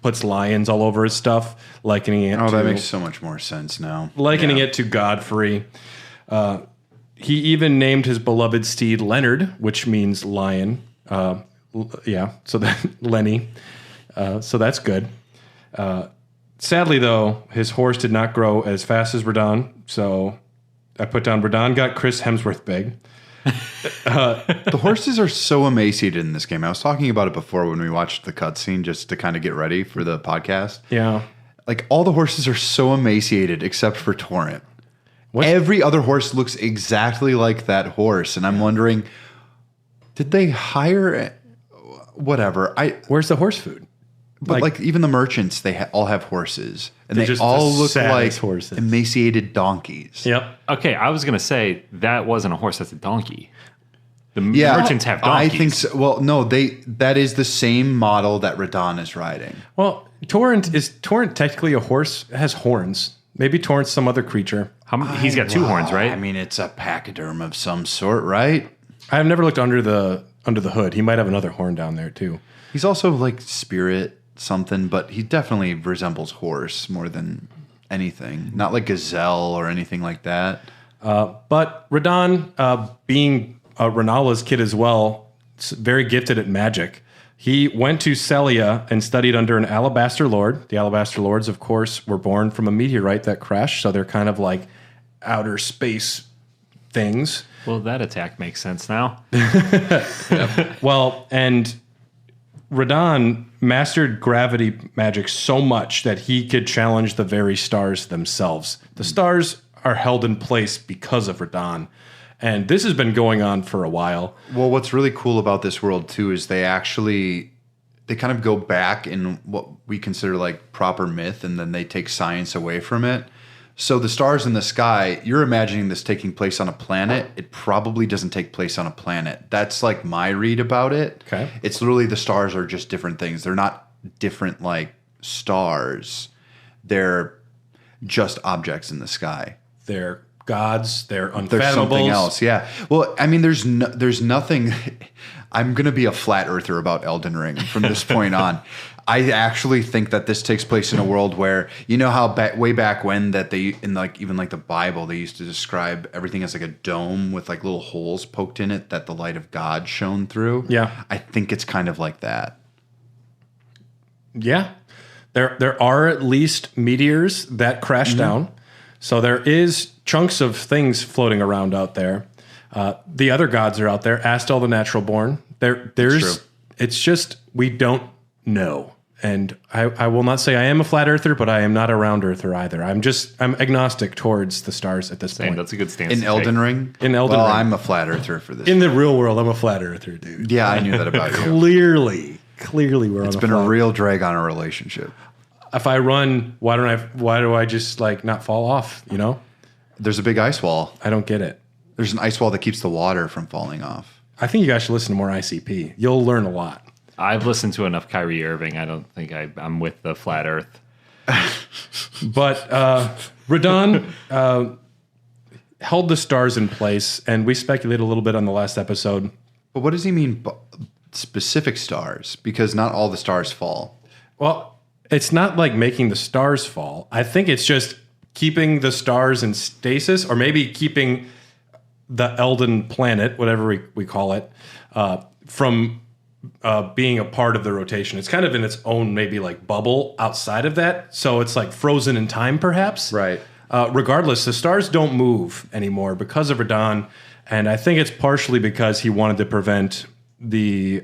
puts lions all over his stuff, likening it to... Oh, that makes so much more sense now. Likening it to Godfrey. He even named his beloved steed Leonard, which means lion. So that Lenny. So that's good. Sadly, though, his horse did not grow as fast as Radahn. So I put down Radahn got Chris Hemsworth big. The horses are so emaciated in this game. I was talking about it before when we watched the cutscene just to kind of get ready for the podcast. Yeah. Like, all the horses are so emaciated except for Torrent. Every other horse looks exactly like that horse. And I'm wondering, did they hire... Whatever. Where's the horse food? But even the merchants, they all have horses. And They're they just all the look like saddest horses. emaciated donkeys. Yep. Okay, I was going to say that wasn't a horse, that's a donkey. The merchants have donkeys. I think so. Well, no, that is the same model that Radahn is riding. Well, is Torrent technically a horse? It has horns. Maybe Torrent's some other creature. He's got two horns, right? I mean, it's a pachyderm of some sort, right? I've never looked under the hood. He might have another horn down there too. He's also like spirit something, but he definitely resembles horse more than anything. Not like gazelle or anything like that. But Radahn, being Renala's kid as well, very gifted at magic. He went to Celia and studied under an Alabaster Lord. The Alabaster Lords, of course, were born from a meteorite that crashed, so they're kind of like outer space things. Well, that attack makes sense now. Well, and Radahn mastered gravity magic so much that he could challenge the very stars themselves. The stars are held in place because of Radahn. And this has been going on for a while. Well, what's really cool about this world, too, is they kind of go back in what we consider like proper myth, and then they take science away from it. So the stars in the sky, you're imagining this taking place on a planet. It probably doesn't take place on a planet. That's like my read about it. Okay. It's literally the stars are just different things. They're not different like stars. They're just objects in the sky. They're gods. They're unfathomables. There's something else, yeah. Well, I mean, there's nothing. I'm going to be a flat earther about Elden Ring from this point on. I actually think that this takes place in a world where, you know how way back when that they, in like even like the Bible, they used to describe everything as like a dome with like little holes poked in it that the light of God shone through. Yeah. I think it's kind of like that. Yeah. There are at least meteors that crash down. So there is chunks of things floating around out there. The other gods are out there. Astel the Natural Born. There's. It's just we don't know. And I will not say I am a flat earther, but I am not a round earther either. I'm agnostic towards the stars at this point. That's a good stance. In Elden Ring? In Elden Ring. Ring. I'm a flat earther for this. In the real world, I'm a flat earther, dude. Yeah, I knew that about you. Clearly we're It's on been a real drag on a relationship. If I run, why do I just like not fall off, you know? There's a big ice wall. I don't get it. There's an ice wall that keeps the water from falling off. I think you guys should listen to more ICP. You'll learn a lot. I've listened to enough Kyrie Irving. I don't think I'm with the flat earth. But Radahn held the stars in place, and we speculated a little bit on the last episode. But what does he mean specific stars? Because not all the stars fall. Well, it's not like making the stars fall. I think it's just keeping the stars in stasis, or maybe keeping the Elden planet, whatever we call it, from being a part of the rotation. It's kind of in its own maybe like bubble outside of that. So it's like frozen in time, perhaps. Right. Regardless, the stars don't move anymore because of Radahn. And I think it's partially because he wanted to prevent the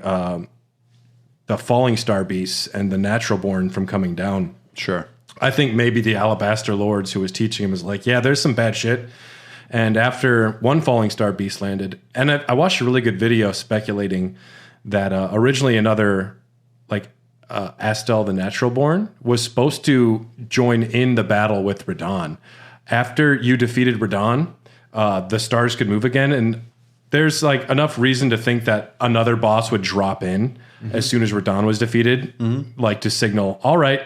falling star beasts and the natural born from coming down. Sure. I think maybe the Alabaster Lords who was teaching him was like, yeah, there's some bad shit. And after one falling star beast landed, and I watched a really good video speculating that originally another, like Astel the Natural Born, was supposed to join in the battle with Radahn. After you defeated Radahn, the stars could move again, and there's like enough reason to think that another boss would drop in as soon as Radahn was defeated, like to signal, all right,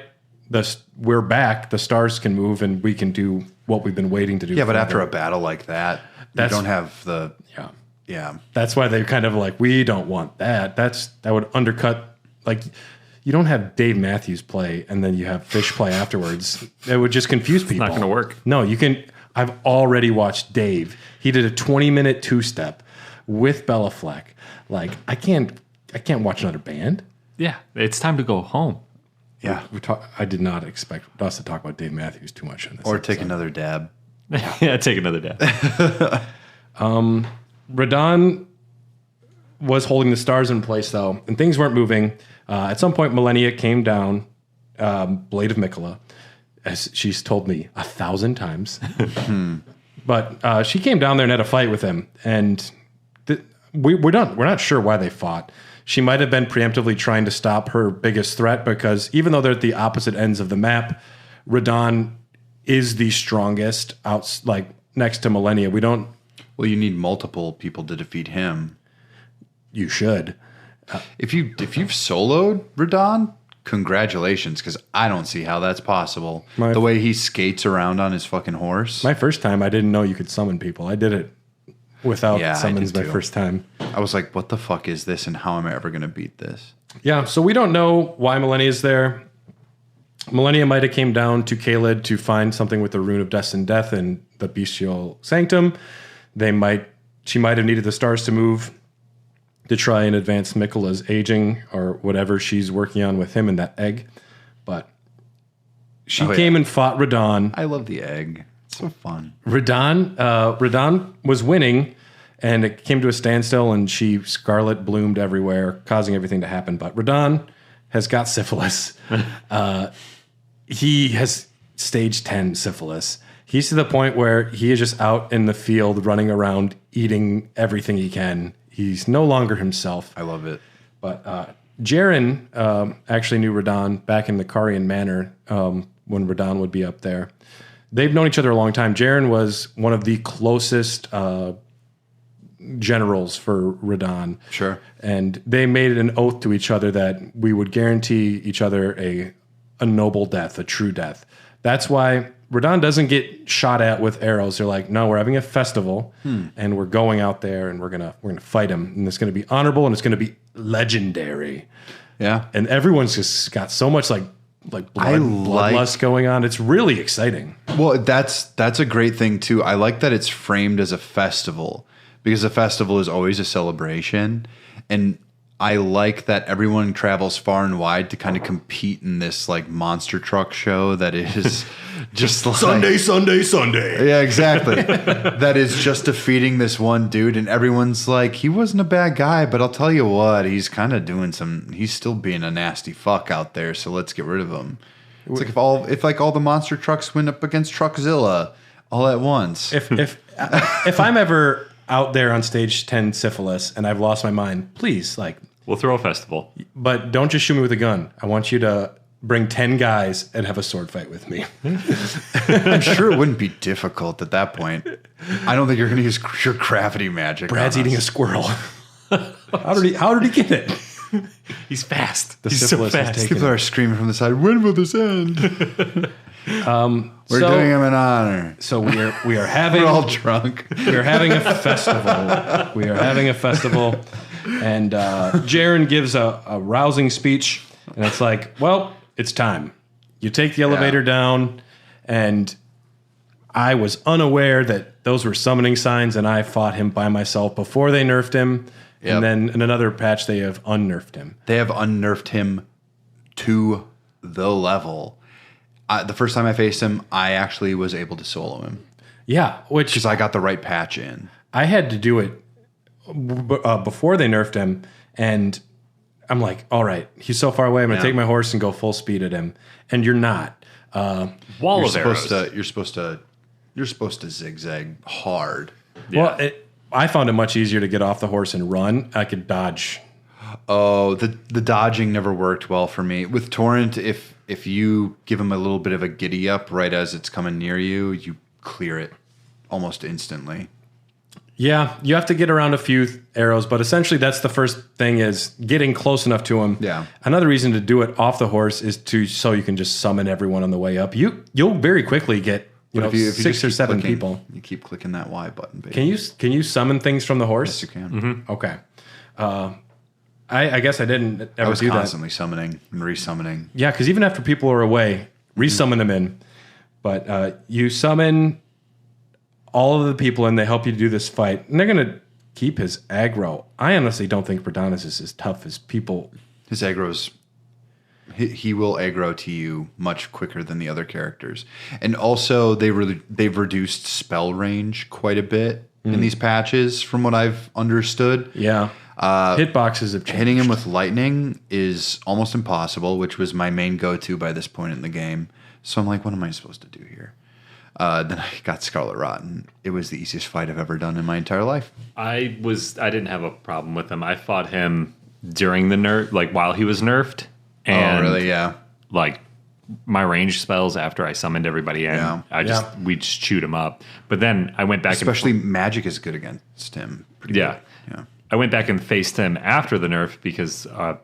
we're back, the stars can move, and we can do what we've been waiting to do. Yeah, but after a battle like that, you don't have the... Yeah. That's why they're kind of like, we don't want that. That would undercut, like, you don't have Dave Matthews play and then you have Fish play afterwards. It would just confuse people. It's not going to work. No, you can. I've already watched Dave. He did a 20-minute two-step with Bellafleck. Like, I can't watch another band. Yeah, it's time to go home. Yeah. I did not expect us to talk about Dave Matthews too much in this Or episode. take another dab. Yeah, take another dab. Radahn was holding the stars in place, though, and things weren't moving. At some point, Millennia came down, Blade of Mikola, as she's told me 1,000 times. But she came down there and had a fight with him, and we're not sure why they fought. She might have been preemptively trying to stop her biggest threat, because even though they're at the opposite ends of the map, Radahn is the strongest like next to Millennia. Well, you need multiple people to defeat him. You should. If you've soloed Radahn, congratulations, because I don't see how that's possible. The way he skates around on his fucking horse. My first time, I didn't know you could summon people. I did it without summons my first time. I was like, what the fuck is this, and how am I ever going to beat this? Yeah, so we don't know why Millennia's there. Millennia might have came down to Caelid to find something with the Rune of Destined Death and the Bestial Sanctum. She might have needed the stars to move to try and advance Mikola's aging or whatever she's working on with him in that egg. But she came and fought Radahn. I love the egg. It's so fun. Radahn was winning, and it came to a standstill, and she scarlet bloomed everywhere, causing everything to happen. But Radahn has got syphilis. He has stage 10 syphilis. He's to the point where he is just out in the field running around eating everything he can. He's no longer himself. I love it. But Jaren actually knew Radahn back in the Karian Manor when Radahn would be up there. They've known each other a long time. Jaren was one of the closest generals for Radahn. Sure. And they made an oath to each other that we would guarantee each other a noble death, a true death. That's why Radahn doesn't get shot at with arrows. They're like, no, we're having a festival, and we're going out there, and we're gonna fight him, and it's gonna be honorable, and it's gonna be legendary. Yeah. And everyone's just got so much like bloodlust going on. It's really exciting. Well, that's a great thing too. I like that it's framed as a festival, because a festival is always a celebration, and I like that everyone travels far and wide to kind of compete in this like monster truck show that is just like Sunday. Yeah, exactly. That is just defeating this one dude, and everyone's like, he wasn't a bad guy, but I'll tell you what, he's kind of he's still being a nasty fuck out there, so let's get rid of him. It's like if all the monster trucks went up against Truckzilla all at once. If I'm ever out there on stage 10 syphilis and I've lost my mind, please, like, We'll throw a festival. but don't just shoot me with a gun. I want you to bring 10 guys and have a sword fight with me. I'm sure it wouldn't be difficult at that point. I don't think you're going to use your gravity magic. Brad's eating a squirrel. How did he get it? He's fast. The He's so syphilis has fast. taken People are screaming from the side, when will this end? We're doing him an honor. So we are having We're all drunk. we are having a festival. We are having a festival, and Jaren gives a rousing speech, and it's like, well, it's time. You take the elevator down, and I was unaware that those were summoning signs, and I fought him by myself before they nerfed him. Yep. And then in another patch, they have unnerfed him. They have unnerfed him to the level. The first time I faced him, I actually was able to solo him Yeah, which because I got the right patch in. I had to do it before they nerfed him, and I'm like, all right, he's so far away. I'm going to take my horse and go full speed at him. And you're not. Wall of arrows. You're supposed to zigzag hard. Yeah. Well, I found it much easier to get off the horse and run. I could dodge. Oh, the dodging never worked well for me. With Torrent, if you give him a little bit of a giddy up right as it's coming near you, you clear it almost instantly. Yeah, you have to get around a few arrows, but essentially that's the first thing is getting close enough to him. Yeah. Another reason to do it off the horse is so you can just summon everyone on the way up. You'll very quickly get if you 6 or 7 people. You keep clicking that Y button, baby. Can you summon things from the horse? Yes, you can. Mm-hmm. Okay. I guess I didn't ever do that. I was constantly summoning and resummoning. Yeah, because even after people are away, resummon them in. But you summon all of the people and they help you do this fight. And they're going to keep his aggro. I honestly don't think Radahn is as tough as people. His aggro's... He will aggro to you much quicker than the other characters. And also, they've reduced spell range quite a bit in these patches, from what I've understood. Yeah. Hitboxes have changed. Hitting him with lightning is almost impossible, which was my main go-to by this point in the game. So I'm like, what am I supposed to do here? Then I got Scarlet Rot, and it was the easiest fight I've ever done in my entire life. I didn't have a problem with him. I fought him during the nerf, like while he was nerfed. And really? Yeah. Like my range spells after I summoned everybody in, we just chewed him up. But then I went back, especially magic is good against him. Pretty good. Yeah. I went back and faced him after the nerf because our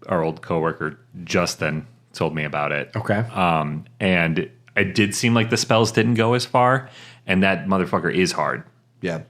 old coworker Justin told me about it. Okay. And it did seem like the spells didn't go as far, and that motherfucker is hard. Yeah.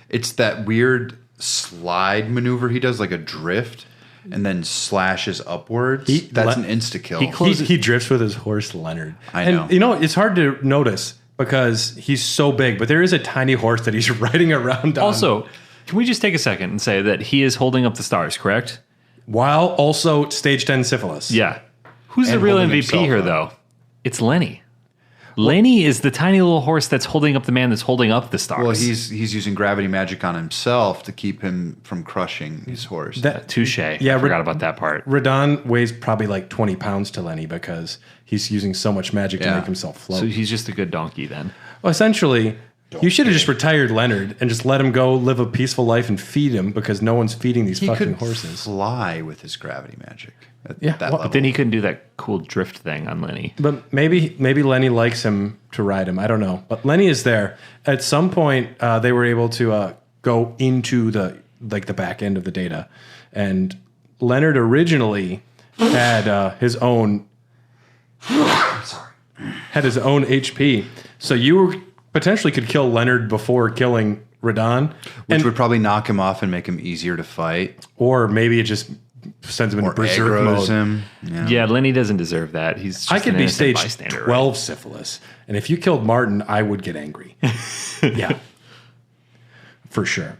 It's that weird slide maneuver he does, like a drift, and then slashes upwards. That's an insta-kill. He drifts with his horse, Leonard. I know. And, it's hard to notice because he's so big, but there is a tiny horse that he's riding around on. Also, can we just take a second and say that he is holding up the stars, correct? While also stage 10 syphilis. Yeah. Who's And the real holding MVP himself here, up. though? It's Lenny. Lenny is the tiny little horse that's holding up the man that's holding up the stars. Well, he's using gravity magic on himself to keep him from crushing his horse. Touche. Yeah, I forgot about that part. Radahn weighs probably like 20 pounds to Lenny because he's using so much magic to make himself float. So he's just a good donkey then. Well, essentially, you should have just retired Leonard and just let him go live a peaceful life and feed him because no one's feeding these fucking horses. Fly with his gravity magic. At that well, level. But then he couldn't do that cool drift thing on Lenny. But maybe Lenny likes him to ride him. I don't know. But Lenny is there. At some point, they were able to go into the back end of the data, and Leonard originally had his own. Had his own HP, so you potentially could kill Leonard before killing Radahn, which would probably knock him off and make him easier to fight. Or maybe it just sends him into berserk mode. Him. Yeah, Lenny doesn't deserve that. He's just I could an be innocent stage bystander, 12 syphilis, and if you killed Martin, I would get angry. Yeah, for sure.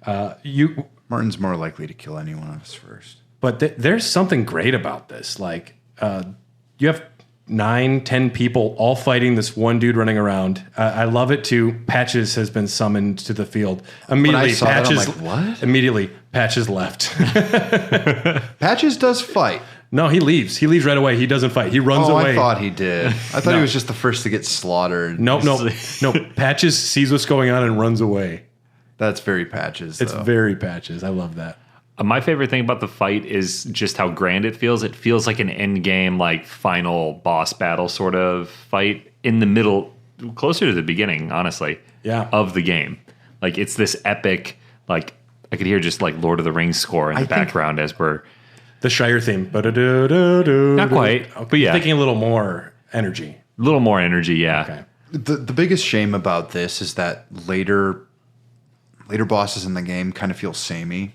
Martin's more likely to kill any one of us first. But there's something great about this. Like, you have 9-10 people all fighting this one dude running around. I love it too. Patches has been summoned to the field. Immediately, When I saw Patches. that, I'm like, what? Immediately, Patches left. Patches does fight. No, he leaves. He leaves right away. He doesn't fight. He runs away. I thought he did. I thought he was just the first to get slaughtered. No. Patches sees what's going on and runs away. That's very Patches. It's though. very Patches. I love that. My favorite thing about the fight is just how grand it feels. It feels like an end game, like final boss battle sort of fight in the middle, closer to the beginning, honestly, of the game. Like it's this epic, like I could hear just like Lord of the Rings score in the background as we're the Shire theme. Not quite, but yeah, thinking a little more energy. A little more energy, yeah. Okay. The biggest shame about this is that later bosses in the game kind of feel samey.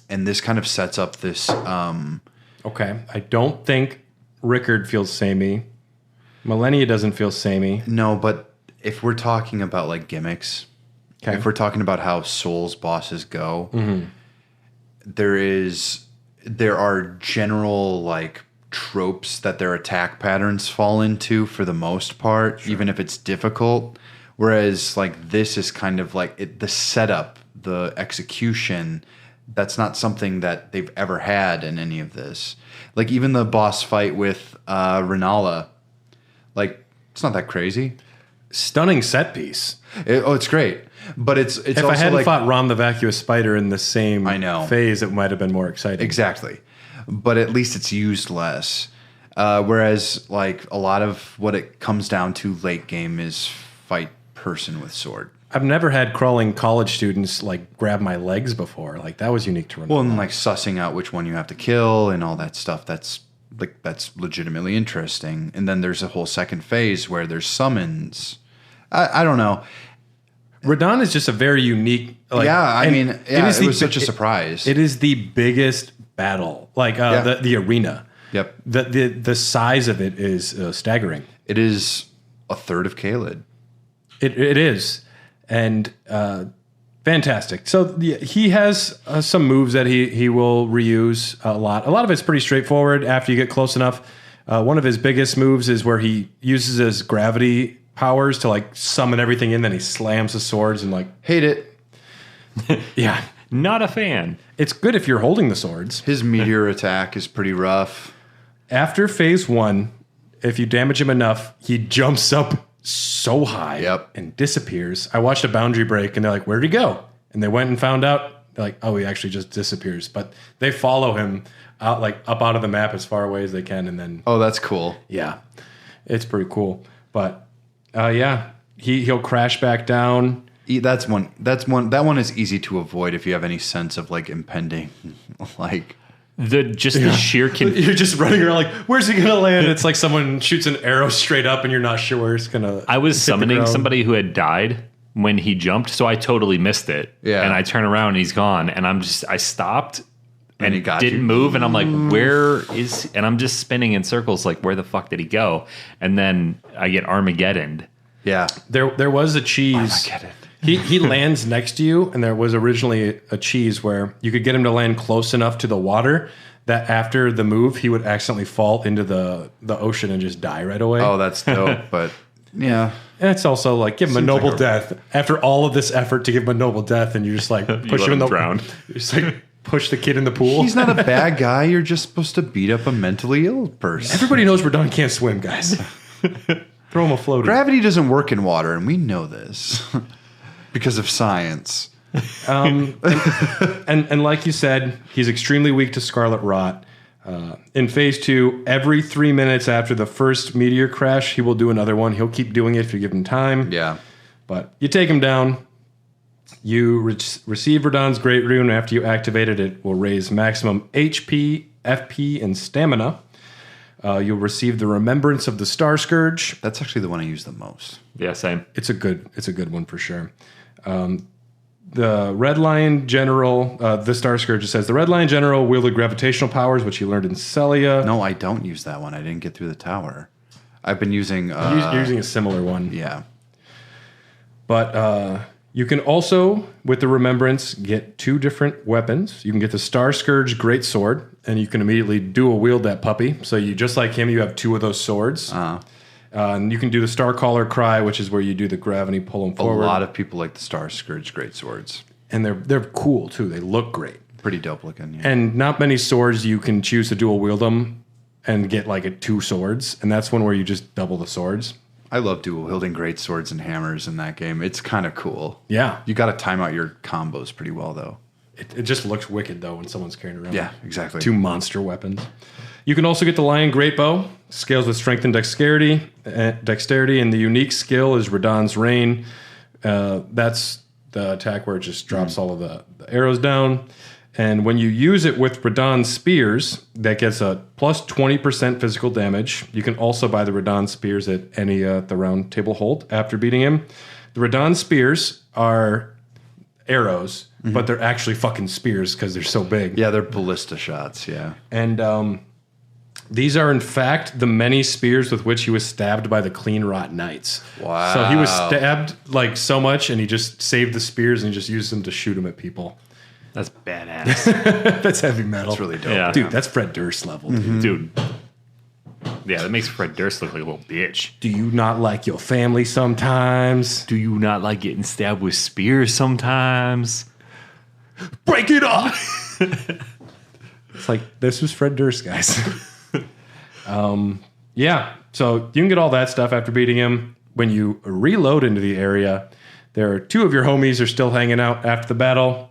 And this kind of sets up this... Okay. I don't think Rickard feels samey. Malenia doesn't feel samey. No, but if we're talking about like gimmicks, if we're talking about how Souls bosses go, there are general like tropes that their attack patterns fall into for the most part, even if it's difficult, Whereas like this is kind of like the setup, the execution. That's not something that they've ever had in any of this. Like even the boss fight with Renala, like it's not that crazy. Stunning set piece. It's great, but it's If also I hadn't like, fought Rom the Vacuous Spider in the same I know. phase, it might have been more exciting. exactly, but at least it's used less. Whereas like a lot of what it comes down to late game is fight person with sword. I've never had crawling college students like grab my legs before. Like that was unique to Renala. Well, and like sussing out which one you have to kill and all that stuff. That's legitimately interesting. And then there's a whole second phase where there's summons. I don't know. Radahn is just a very unique. Like, it was such a surprise. It is the biggest battle, like the arena. Yep. The size of it is staggering. It is a third of Caelid. It is, and fantastic. So he has some moves that he will reuse a lot. A lot of it's pretty straightforward after you get close enough. One of his biggest moves is where he uses his gravity powers to like summon everything in, then he slams the swords and like Hate it. yeah. Not a fan. It's good if you're holding the swords. His meteor attack is pretty rough. After phase 1, if you damage him enough, he jumps up so high and disappears. I watched a boundary break and they're like, where'd he go? And they went and found out, they're like, oh, he actually just disappears. But they follow him out, like up out of the map as far away as they can. And then, Oh, that's cool. yeah, it's pretty cool. But he'll crash back down. That one is easy to avoid if you have any sense of like impending, like The sheer You're just running around like, where's he gonna land? It's like someone shoots an arrow straight up, and you're not sure where it's gonna. I was hit the summoning ground. somebody who had died when he jumped, so I totally missed it. Yeah. And I turn around and he's gone, and I stopped and he got didn't you. move, and I'm like, where is? And I'm just spinning in circles, like, where the fuck did he go? And then I get Armageddoned. yeah. There was a cheese. He lands next to you, and there was originally a cheese where you could get him to land close enough to the water that after the move, he would accidentally fall into the ocean and just die right away. Oh, that's dope. But yeah, And it's also like, give him a Seems noble like a- death. After all of this effort to give him a noble death, and you're just like, push let him in the him drown. You just like push the kid in the pool. he's not a bad guy. You're just supposed to beat up a mentally ill person. Everybody knows Radahn can't swim, guys. Throw him a floaty. Gravity doesn't work in water, and we know this because of science. And like you said, he's extremely weak to Scarlet Rot. In phase 2, every 3 minutes after the first meteor crash, he will do another one. He'll keep doing it if you give him time. Yeah. But you take him down. You receive Radahn's Great Rune. After you activate it, it will raise maximum HP, FP, and stamina. You'll receive the Remembrance of the Starscourge. That's actually the one I use the most. Yeah, same. It's a good one for sure. The Red Lion General, the Starscourge says, the Red Lion General wielded gravitational powers, which he learned in Celia. No, I don't use that one. I didn't get through the tower. I've been using... You're using a similar one. yeah. But you can also, with the Remembrance, get 2 different weapons. You can get the Starscourge Greatsword, and you can immediately dual wield that puppy. So you, just like him, you have 2 of those swords. And you can do the Starcaller Cry, which is where you do the gravity pull them forward. A lot of people like the Starscourge Greatswords. And they're cool, too. They look great. Pretty dope looking. Yeah. And not many swords you can choose to dual wield them and get like 2 swords. And that's one where you just double the swords. I love dual wielding greatswords and hammers in that game. It's kind of cool. Yeah. You got to time out your combos pretty well, though. It just looks wicked, though, when someone's carrying around. Yeah, exactly. 2 monster weapons. You can also get the Lion Greatbow. Scales with strength and dexterity. And the unique skill is Radahn's Rain. That's the attack where it just drops all of the arrows down. And when you use it with Radahn's Spears, that gets a plus 20% physical damage. You can also buy the Radahn Spears at any the round table hold after beating him. The Radahn Spears are arrows, but they're actually fucking spears because they're so big. Yeah, they're ballista shots, yeah. And these are, in fact, the many spears with which he was stabbed by the Clean Rot Knights. Wow. So he was stabbed like so much, and he just saved the spears and just used them to shoot them at people. That's badass. That's heavy metal. That's really dope. Yeah. Dude, that's Fred Durst level, dude. Dude, Yeah, that makes Fred Durst look like a little bitch. Do you not like your family sometimes? Do you not like getting stabbed with spears sometimes? Break it off! It's like, this was Fred Durst, guys. Yeah, so you can get all that stuff after beating him. When you reload into the area, there are 2 of your homies are still hanging out after the battle.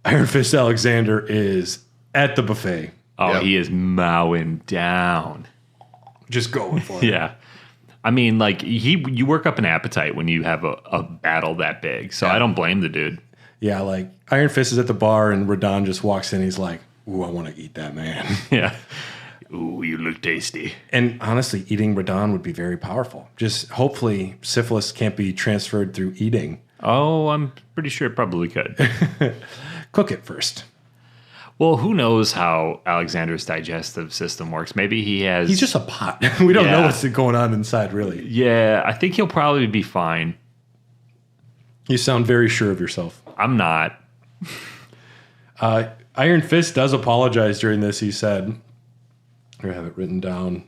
Iron Fist Alexander is at the buffet. Oh, Yep. he is mowing down. Just going for it. Yeah. I mean, like, you work up an appetite when you have a battle that big. So I don't blame the dude. Yeah, like, Iron Fist is at the bar, and Radahn just walks in. He's like, ooh, I want to eat that man. Yeah. Ooh, you look tasty. And honestly, eating Radahn would be very powerful. Just hopefully syphilis can't be transferred through eating. Oh, I'm pretty sure it probably could. Cook it first. Well, who knows how Alexander's digestive system works? Maybe he has... He's just a pot. We don't know Yeah. what's going on inside, really. Yeah, I think he'll probably be fine. You sound very sure of yourself. I'm not. Iron Fist does apologize during this. He said, I have it written down.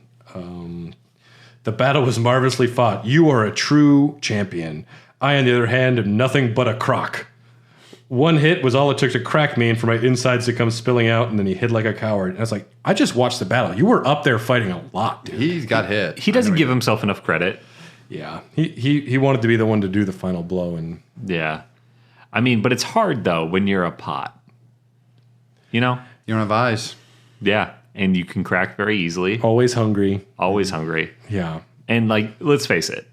The battle was marvelously fought. You are a true champion. I, on the other hand, am nothing but a crock. One hit was all it took to crack me and for my insides to come spilling out, and then he hid like a coward. And I was like, I just watched the battle. You were up there fighting a lot, dude. He's got hit. He doesn't give himself enough credit. Yeah. He wanted to be the one to do the final blow. And Yeah. I mean, but it's hard, though, when you're a pot. You know? You don't have eyes. Yeah. And you can crack very easily. always hungry. Always hungry. Yeah. And, like, let's face it.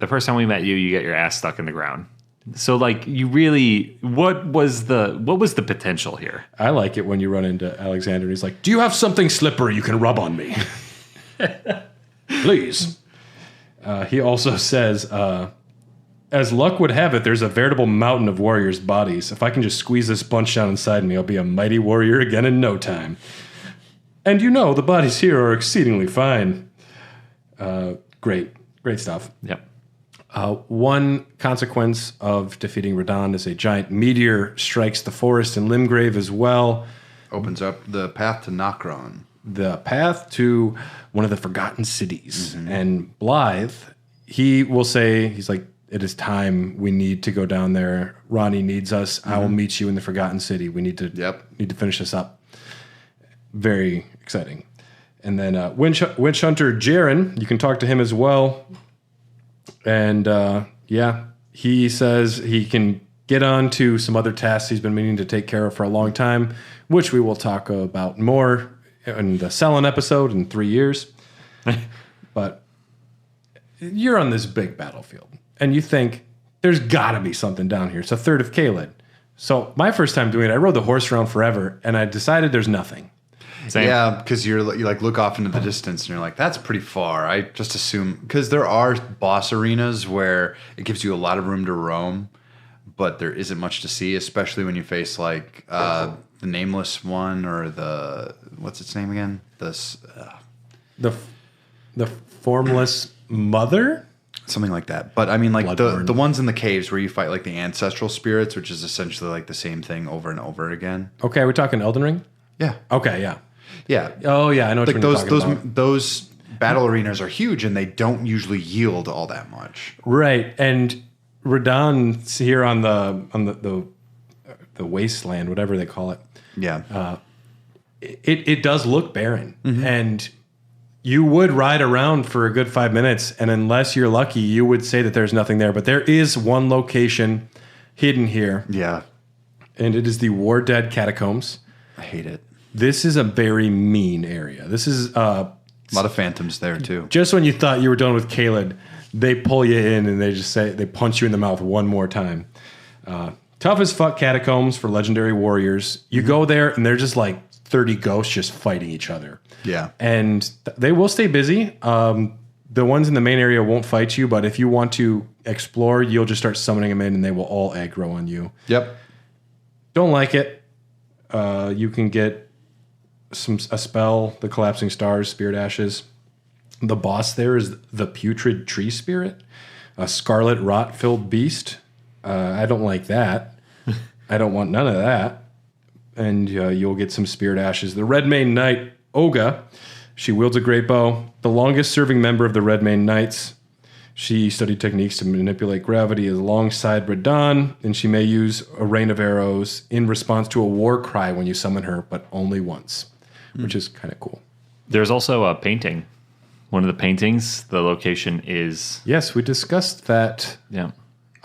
The first time we met you, you get your ass stuck in the ground. So, like, you really... What was the potential here? I like it when you run into Alexander and he's like, do you have something slippery you can rub on me? Please. He also says, as luck would have it, there's a veritable mountain of warriors' bodies. If I can just squeeze this bunch down inside me, I'll be a mighty warrior again in no time. And you know, the bodies here are exceedingly fine. Great stuff. Yep. One consequence of defeating Radahn is a giant meteor strikes the forest in Limgrave as well. Opens up the path to Nokron. The path to one of the forgotten cities. And Blythe, he will say, he's like, it is time. We need to go down there. Ronnie needs us. I will meet you in the forgotten city. We need to finish this up. Very exciting. And then Witch Hunter Jaren, you can talk to him as well. And he says he can get on to some other tasks he's been meaning to take care of for a long time, which we will talk about more in the Selin episode in 3 years. But you're on this big battlefield, and you think there's got to be something down here. It's a third of Caelid. So my first time doing it, I rode the horse around forever, and I decided there's nothing. Same. Yeah, because you like look off into the distance and you're like, that's pretty far. I just assume because there are boss arenas where it gives you a lot of room to roam, but there isn't much to see, especially when you face like the nameless one or the what's its name again? The formless mother? Something like that. But I mean, like Bloodborne. the ones in the caves where you fight like the ancestral spirits, which is essentially like the same thing over and over again. Okay, we're talking Elden Ring? Yeah. Okay, yeah. Yeah. Oh, yeah, I know what Like you're talking about. those battle arenas are huge and they don't usually yield all that much. Right, and Radahn here on the wasteland, whatever they call it, Yeah. it does look barren, and you would ride around for a good 5 minutes, and unless you're lucky, you would say that there's nothing there. But there is one location hidden here, Yeah. and it is the War Dead Catacombs. I hate it. This is a very mean area. This is A lot of phantoms there too. just when you thought you were done with Caelid, they pull you in and they punch you in the mouth one more time. Tough as fuck catacombs for legendary warriors. You go there and they're just like 30 ghosts just fighting each other. Yeah. And they will stay busy. The ones in the main area won't fight you, but if you want to explore, you'll just start summoning them in and they will all aggro on you. Yep. Don't like it. You can get a spell, the Collapsing Stars, Spirit Ashes. The boss there is the Putrid Tree Spirit, a scarlet rot-filled beast. I don't like that. I don't want none of that. And you'll get some Spirit Ashes. The Redmane Knight, Oga, She wields a great bow. The longest serving member of the Redmane Knights. She studied techniques to manipulate gravity alongside Radahn, and she may use a rain of arrows in response to a war cry when you summon her, but only once, which is kind of cool. There's also a painting. One of the paintings, the location is... Yes, we discussed that. Yeah.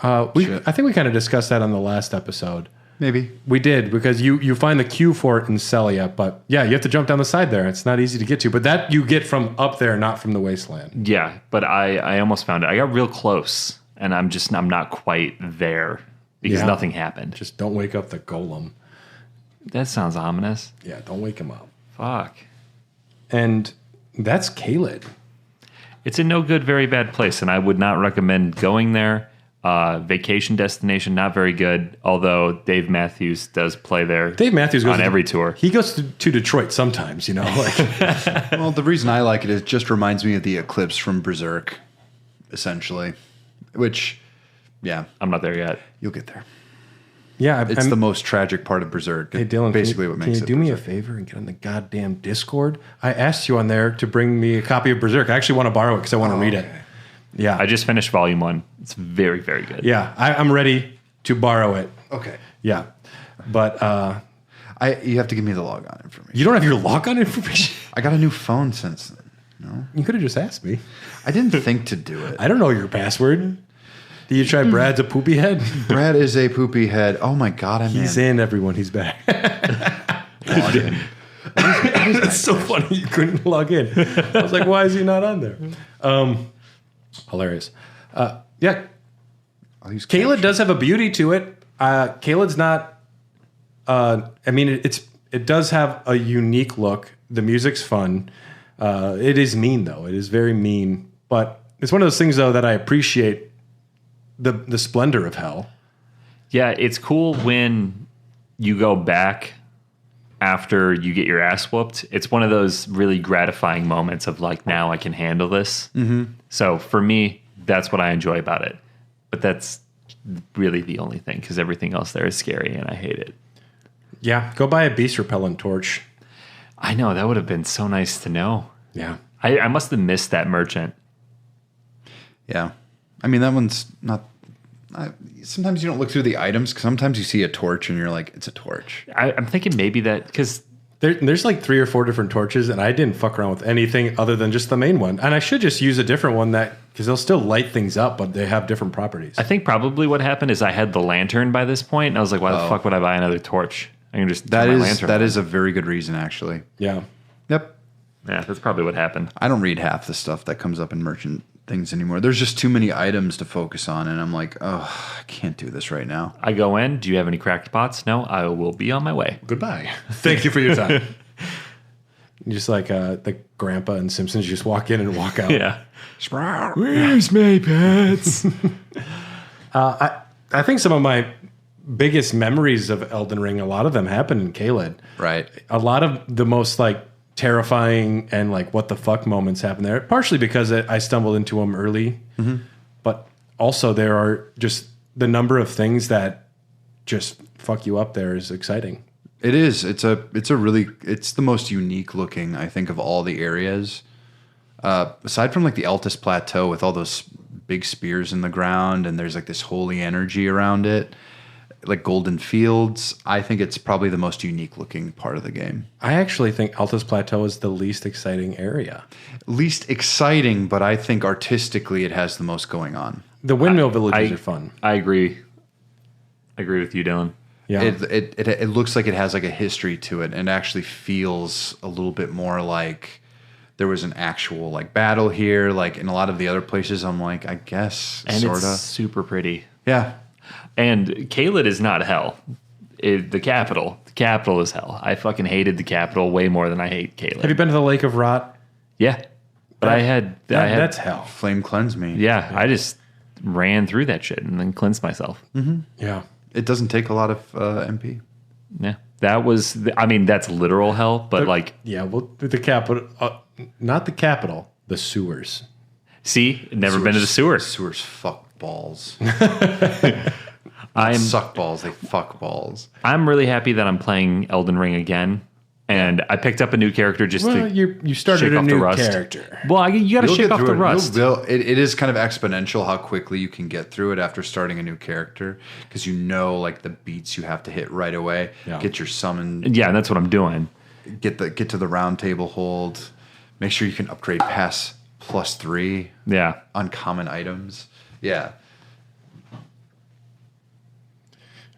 I think we kind of discussed that on the last episode. Maybe. We did, because you find the queue for it in Celia, but yeah, you have to jump down the side there. It's not easy to get to, but that you get from up there, not from the wasteland. Yeah, but I almost found it. I got real close, and I'm not quite there because nothing happened. Just don't wake up the golem. That sounds ominous. Yeah, don't wake him up. Fuck. And that's Caelid. It's a no good, very bad place, and I would not recommend going there. Vacation destination, not very good, although Dave Matthews does play there. Dave Matthews goes on every tour. He goes to Detroit sometimes, you know. Like. Well, the reason I like it is it just reminds me of the eclipse from Berserk, essentially. Which, yeah. I'm not there yet. You'll get there. Yeah. It's the most tragic part of Berserk. Hey, Dylan, basically what makes it. Can you do me a favor and get on the goddamn Discord? I asked you on there to bring me a copy of Berserk. I actually want to borrow it because I want to read it. Yeah. I just finished volume 1. It's very, very good. Yeah. I'm ready to borrow it. Okay. Yeah. But you have to give me the logon information. You don't have your logon information? I got a new phone since then. No? You could have just asked me. I didn't think to do it. I don't know your password. Do you try Brad's a poopy head? Brad is a poopy head. Oh my God, He's in, everyone. He's back. Log in. It's so funny you couldn't log in. I was like, why is he not on there? Hilarious. Yeah. Caelid does have a beauty to it. Caelid's not... it does have a unique look. The music's fun. It is mean, though. It is very mean. But it's one of those things, though, that I appreciate the splendor of hell. Yeah, it's cool when you go back after you get your ass whooped. It's one of those really gratifying moments of like, now I can handle this. Mm-hmm. So for me, that's what I enjoy about it. But that's really the only thing, because everything else there is scary and I hate it. Yeah, go buy a beast repellent torch. I know, that would have been so nice to know. Yeah. I must have missed that merchant. Yeah. I mean, that one's not... sometimes you don't look through the items, because sometimes you see a torch and you're like, it's a torch. I'm thinking maybe that... because there's like 3 or 4 different torches, and I didn't fuck around with anything other than just the main one. And I should just use a different one because they'll still light things up, but they have different properties. I think probably what happened is I had the lantern by this point, and I was like, why the fuck would I buy another torch? I can just turn my lantern on. That is a very good reason, actually. Yeah. Yep. Yeah, that's probably what happened. I don't read half the stuff that comes up in merchant things anymore. There's just too many items to focus on, and I'm like, oh, I can't do this right now. I go in, do you have any cracked pots? No, I will be on my way. Goodbye. Thank you for your time. Just like the grandpa and Simpsons, you just walk in and walk out. Yeah. Where's my pets? I think some of my biggest memories of Elden Ring, a lot of them happened in Caelid. Right. A lot of the most like terrifying and like what the fuck moments happen there. Partially because I stumbled into them early, but also there are just the number of things that just fuck you up there is exciting. It is. It's the most unique looking, I think, of all the areas. Aside from like the Altus Plateau with all those big spears in the ground, and there's like this holy energy around it, like golden fields. I think it's probably the most unique looking part of the game. I actually think Altus Plateau is the least exciting area. Least exciting, but I think artistically it has the most going on. The windmill villages are fun. I agree. I agree with you, Dylan. Yeah. It looks like it has like a history to it, and actually feels a little bit more like there was an actual like battle here. Like in a lot of the other places, I'm like, I guess, and sorta. It's super pretty. Yeah. And Caelid is not hell. The capital is hell. I fucking hated the capital way more than I hate Caelid. Have you been to the Lake of Rot? Yeah, but that's hell. Flame cleanse me. Yeah, I just ran through that shit and then cleansed myself. Mm-hmm. Yeah. It doesn't take a lot of MP. Yeah, that was. That's literal hell, but the capital, not the capital, the sewers. See, never been to the sewer. Sewers fuck balls. I'm suck balls. They fuck balls. I'm really happy that I'm playing Elden Ring again, And I picked up a new character just to you started shake a off the new rust. character. Well, you got to You'll shake get off through the it. rust. It is kind of exponential how quickly you can get through it after starting a new character, because you know like the beats you have to hit right away. Yeah. Get your summon. Yeah, and that's what I'm doing. Get to the round table hold. Make sure you can upgrade past +3. Yeah. Uncommon items. Yeah.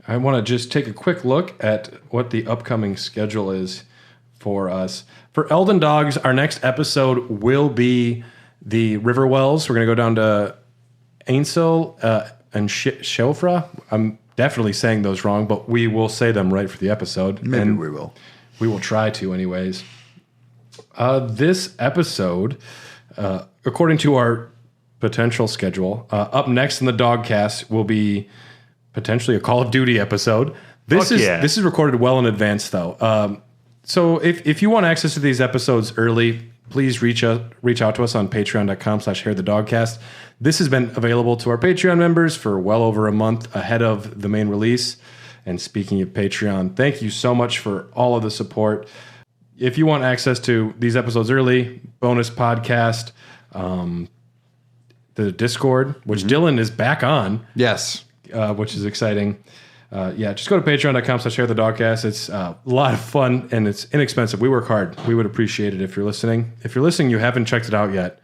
I want to just take a quick look at what the upcoming schedule is for us. For Elden Dogs, our next episode will be the Riverwells. We're going to go down to Ainsel and Shofra. I'm definitely saying those wrong, but we will say them right for the episode. Maybe we will. We will try to anyways. This episode, according to our potential schedule, up next in the Dogcast will be potentially a Call of Duty episode. This is recorded well in advance, though. So if you want access to these episodes early, please reach out to us on patreon.com/HairTheDogcast. This has been available to our Patreon members for well over a month ahead of the main release. And speaking of Patreon, thank you so much for all of the support. If you want access to these episodes early, bonus podcast, the Discord, which Dylan is back on. Yes. Which is exciting. Just go to patreon.com/HairTheDogcast. It's a lot of fun and it's inexpensive. We work hard. We would appreciate it if you're listening. If you're listening, you haven't checked it out yet,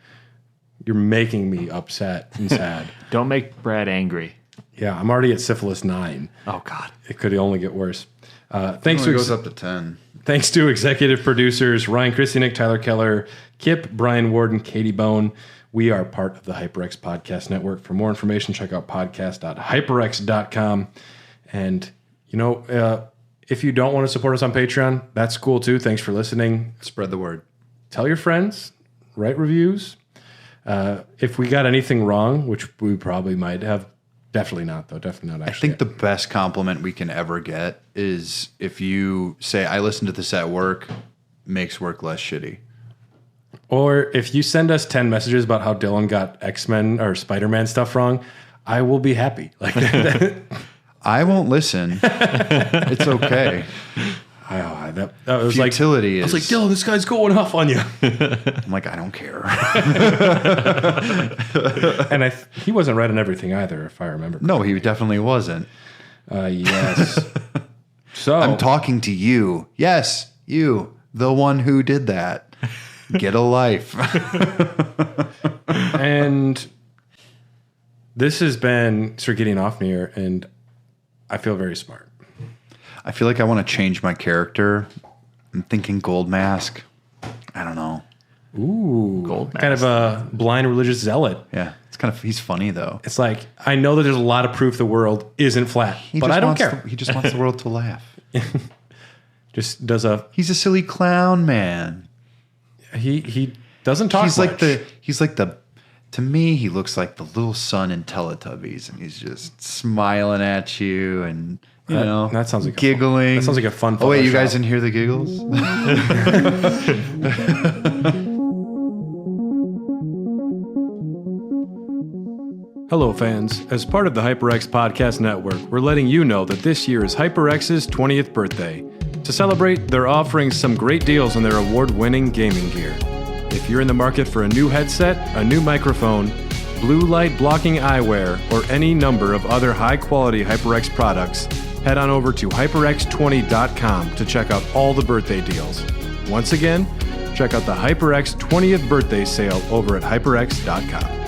you're making me upset and sad. Don't make Brad angry. Yeah, I'm already at syphilis 9. Oh, God. It could only get worse. It goes up to 10. Thanks to executive producers Ryan Christianick, Tyler Keller, Kip, Brian Warden, Katie Bone. We are part of the HyperX Podcast Network. For more information, check out podcast.hyperx.com. And, if you don't want to support us on Patreon, that's cool too. Thanks for listening. Spread the word. Tell your friends. Write reviews. If we got anything wrong, which we probably might have, definitely not, though. Definitely not, actually. I think the best compliment we can ever get is if you say, I listened to this at work, makes work less shitty. Or if you send us 10 messages about how Dylan got X-Men or Spider-Man stuff wrong, I will be happy. Like I won't listen. It's okay. That was Futility I was like, Dylan, this guy's going off on you. I'm like, I don't care. And he wasn't right on everything either, if I remember. No, he definitely wasn't. Yes. So I'm talking to you. Yes, you, the one who did that. Get a life. And this has been Sir Gideon Ofnir, and I feel very smart. I feel like I want to change my character. I'm thinking Gold Mask. I don't know. Ooh. Gold Kind of a blind religious zealot. Yeah, he's funny though. It's like, I know that there's a lot of proof the world isn't flat, but I don't care. He just wants the world to laugh. Just does He's a silly clown, man. He doesn't talk much. To me, he looks like the little son in Teletubbies, and he's just smiling at you, and that sounds like giggling. That sounds like a fun. Oh wait, you guys didn't hear the giggles? Hello, fans. As part of the HyperX Podcast Network, we're letting you know that this year is HyperX's 20th birthday. To celebrate, they're offering some great deals on their award-winning gaming gear. If you're in the market for a new headset, a new microphone, blue light blocking eyewear, or any number of other high-quality HyperX products, head on over to hyperx20.com to check out all the birthday deals. Once again, check out the HyperX 20th birthday sale over at hyperx.com.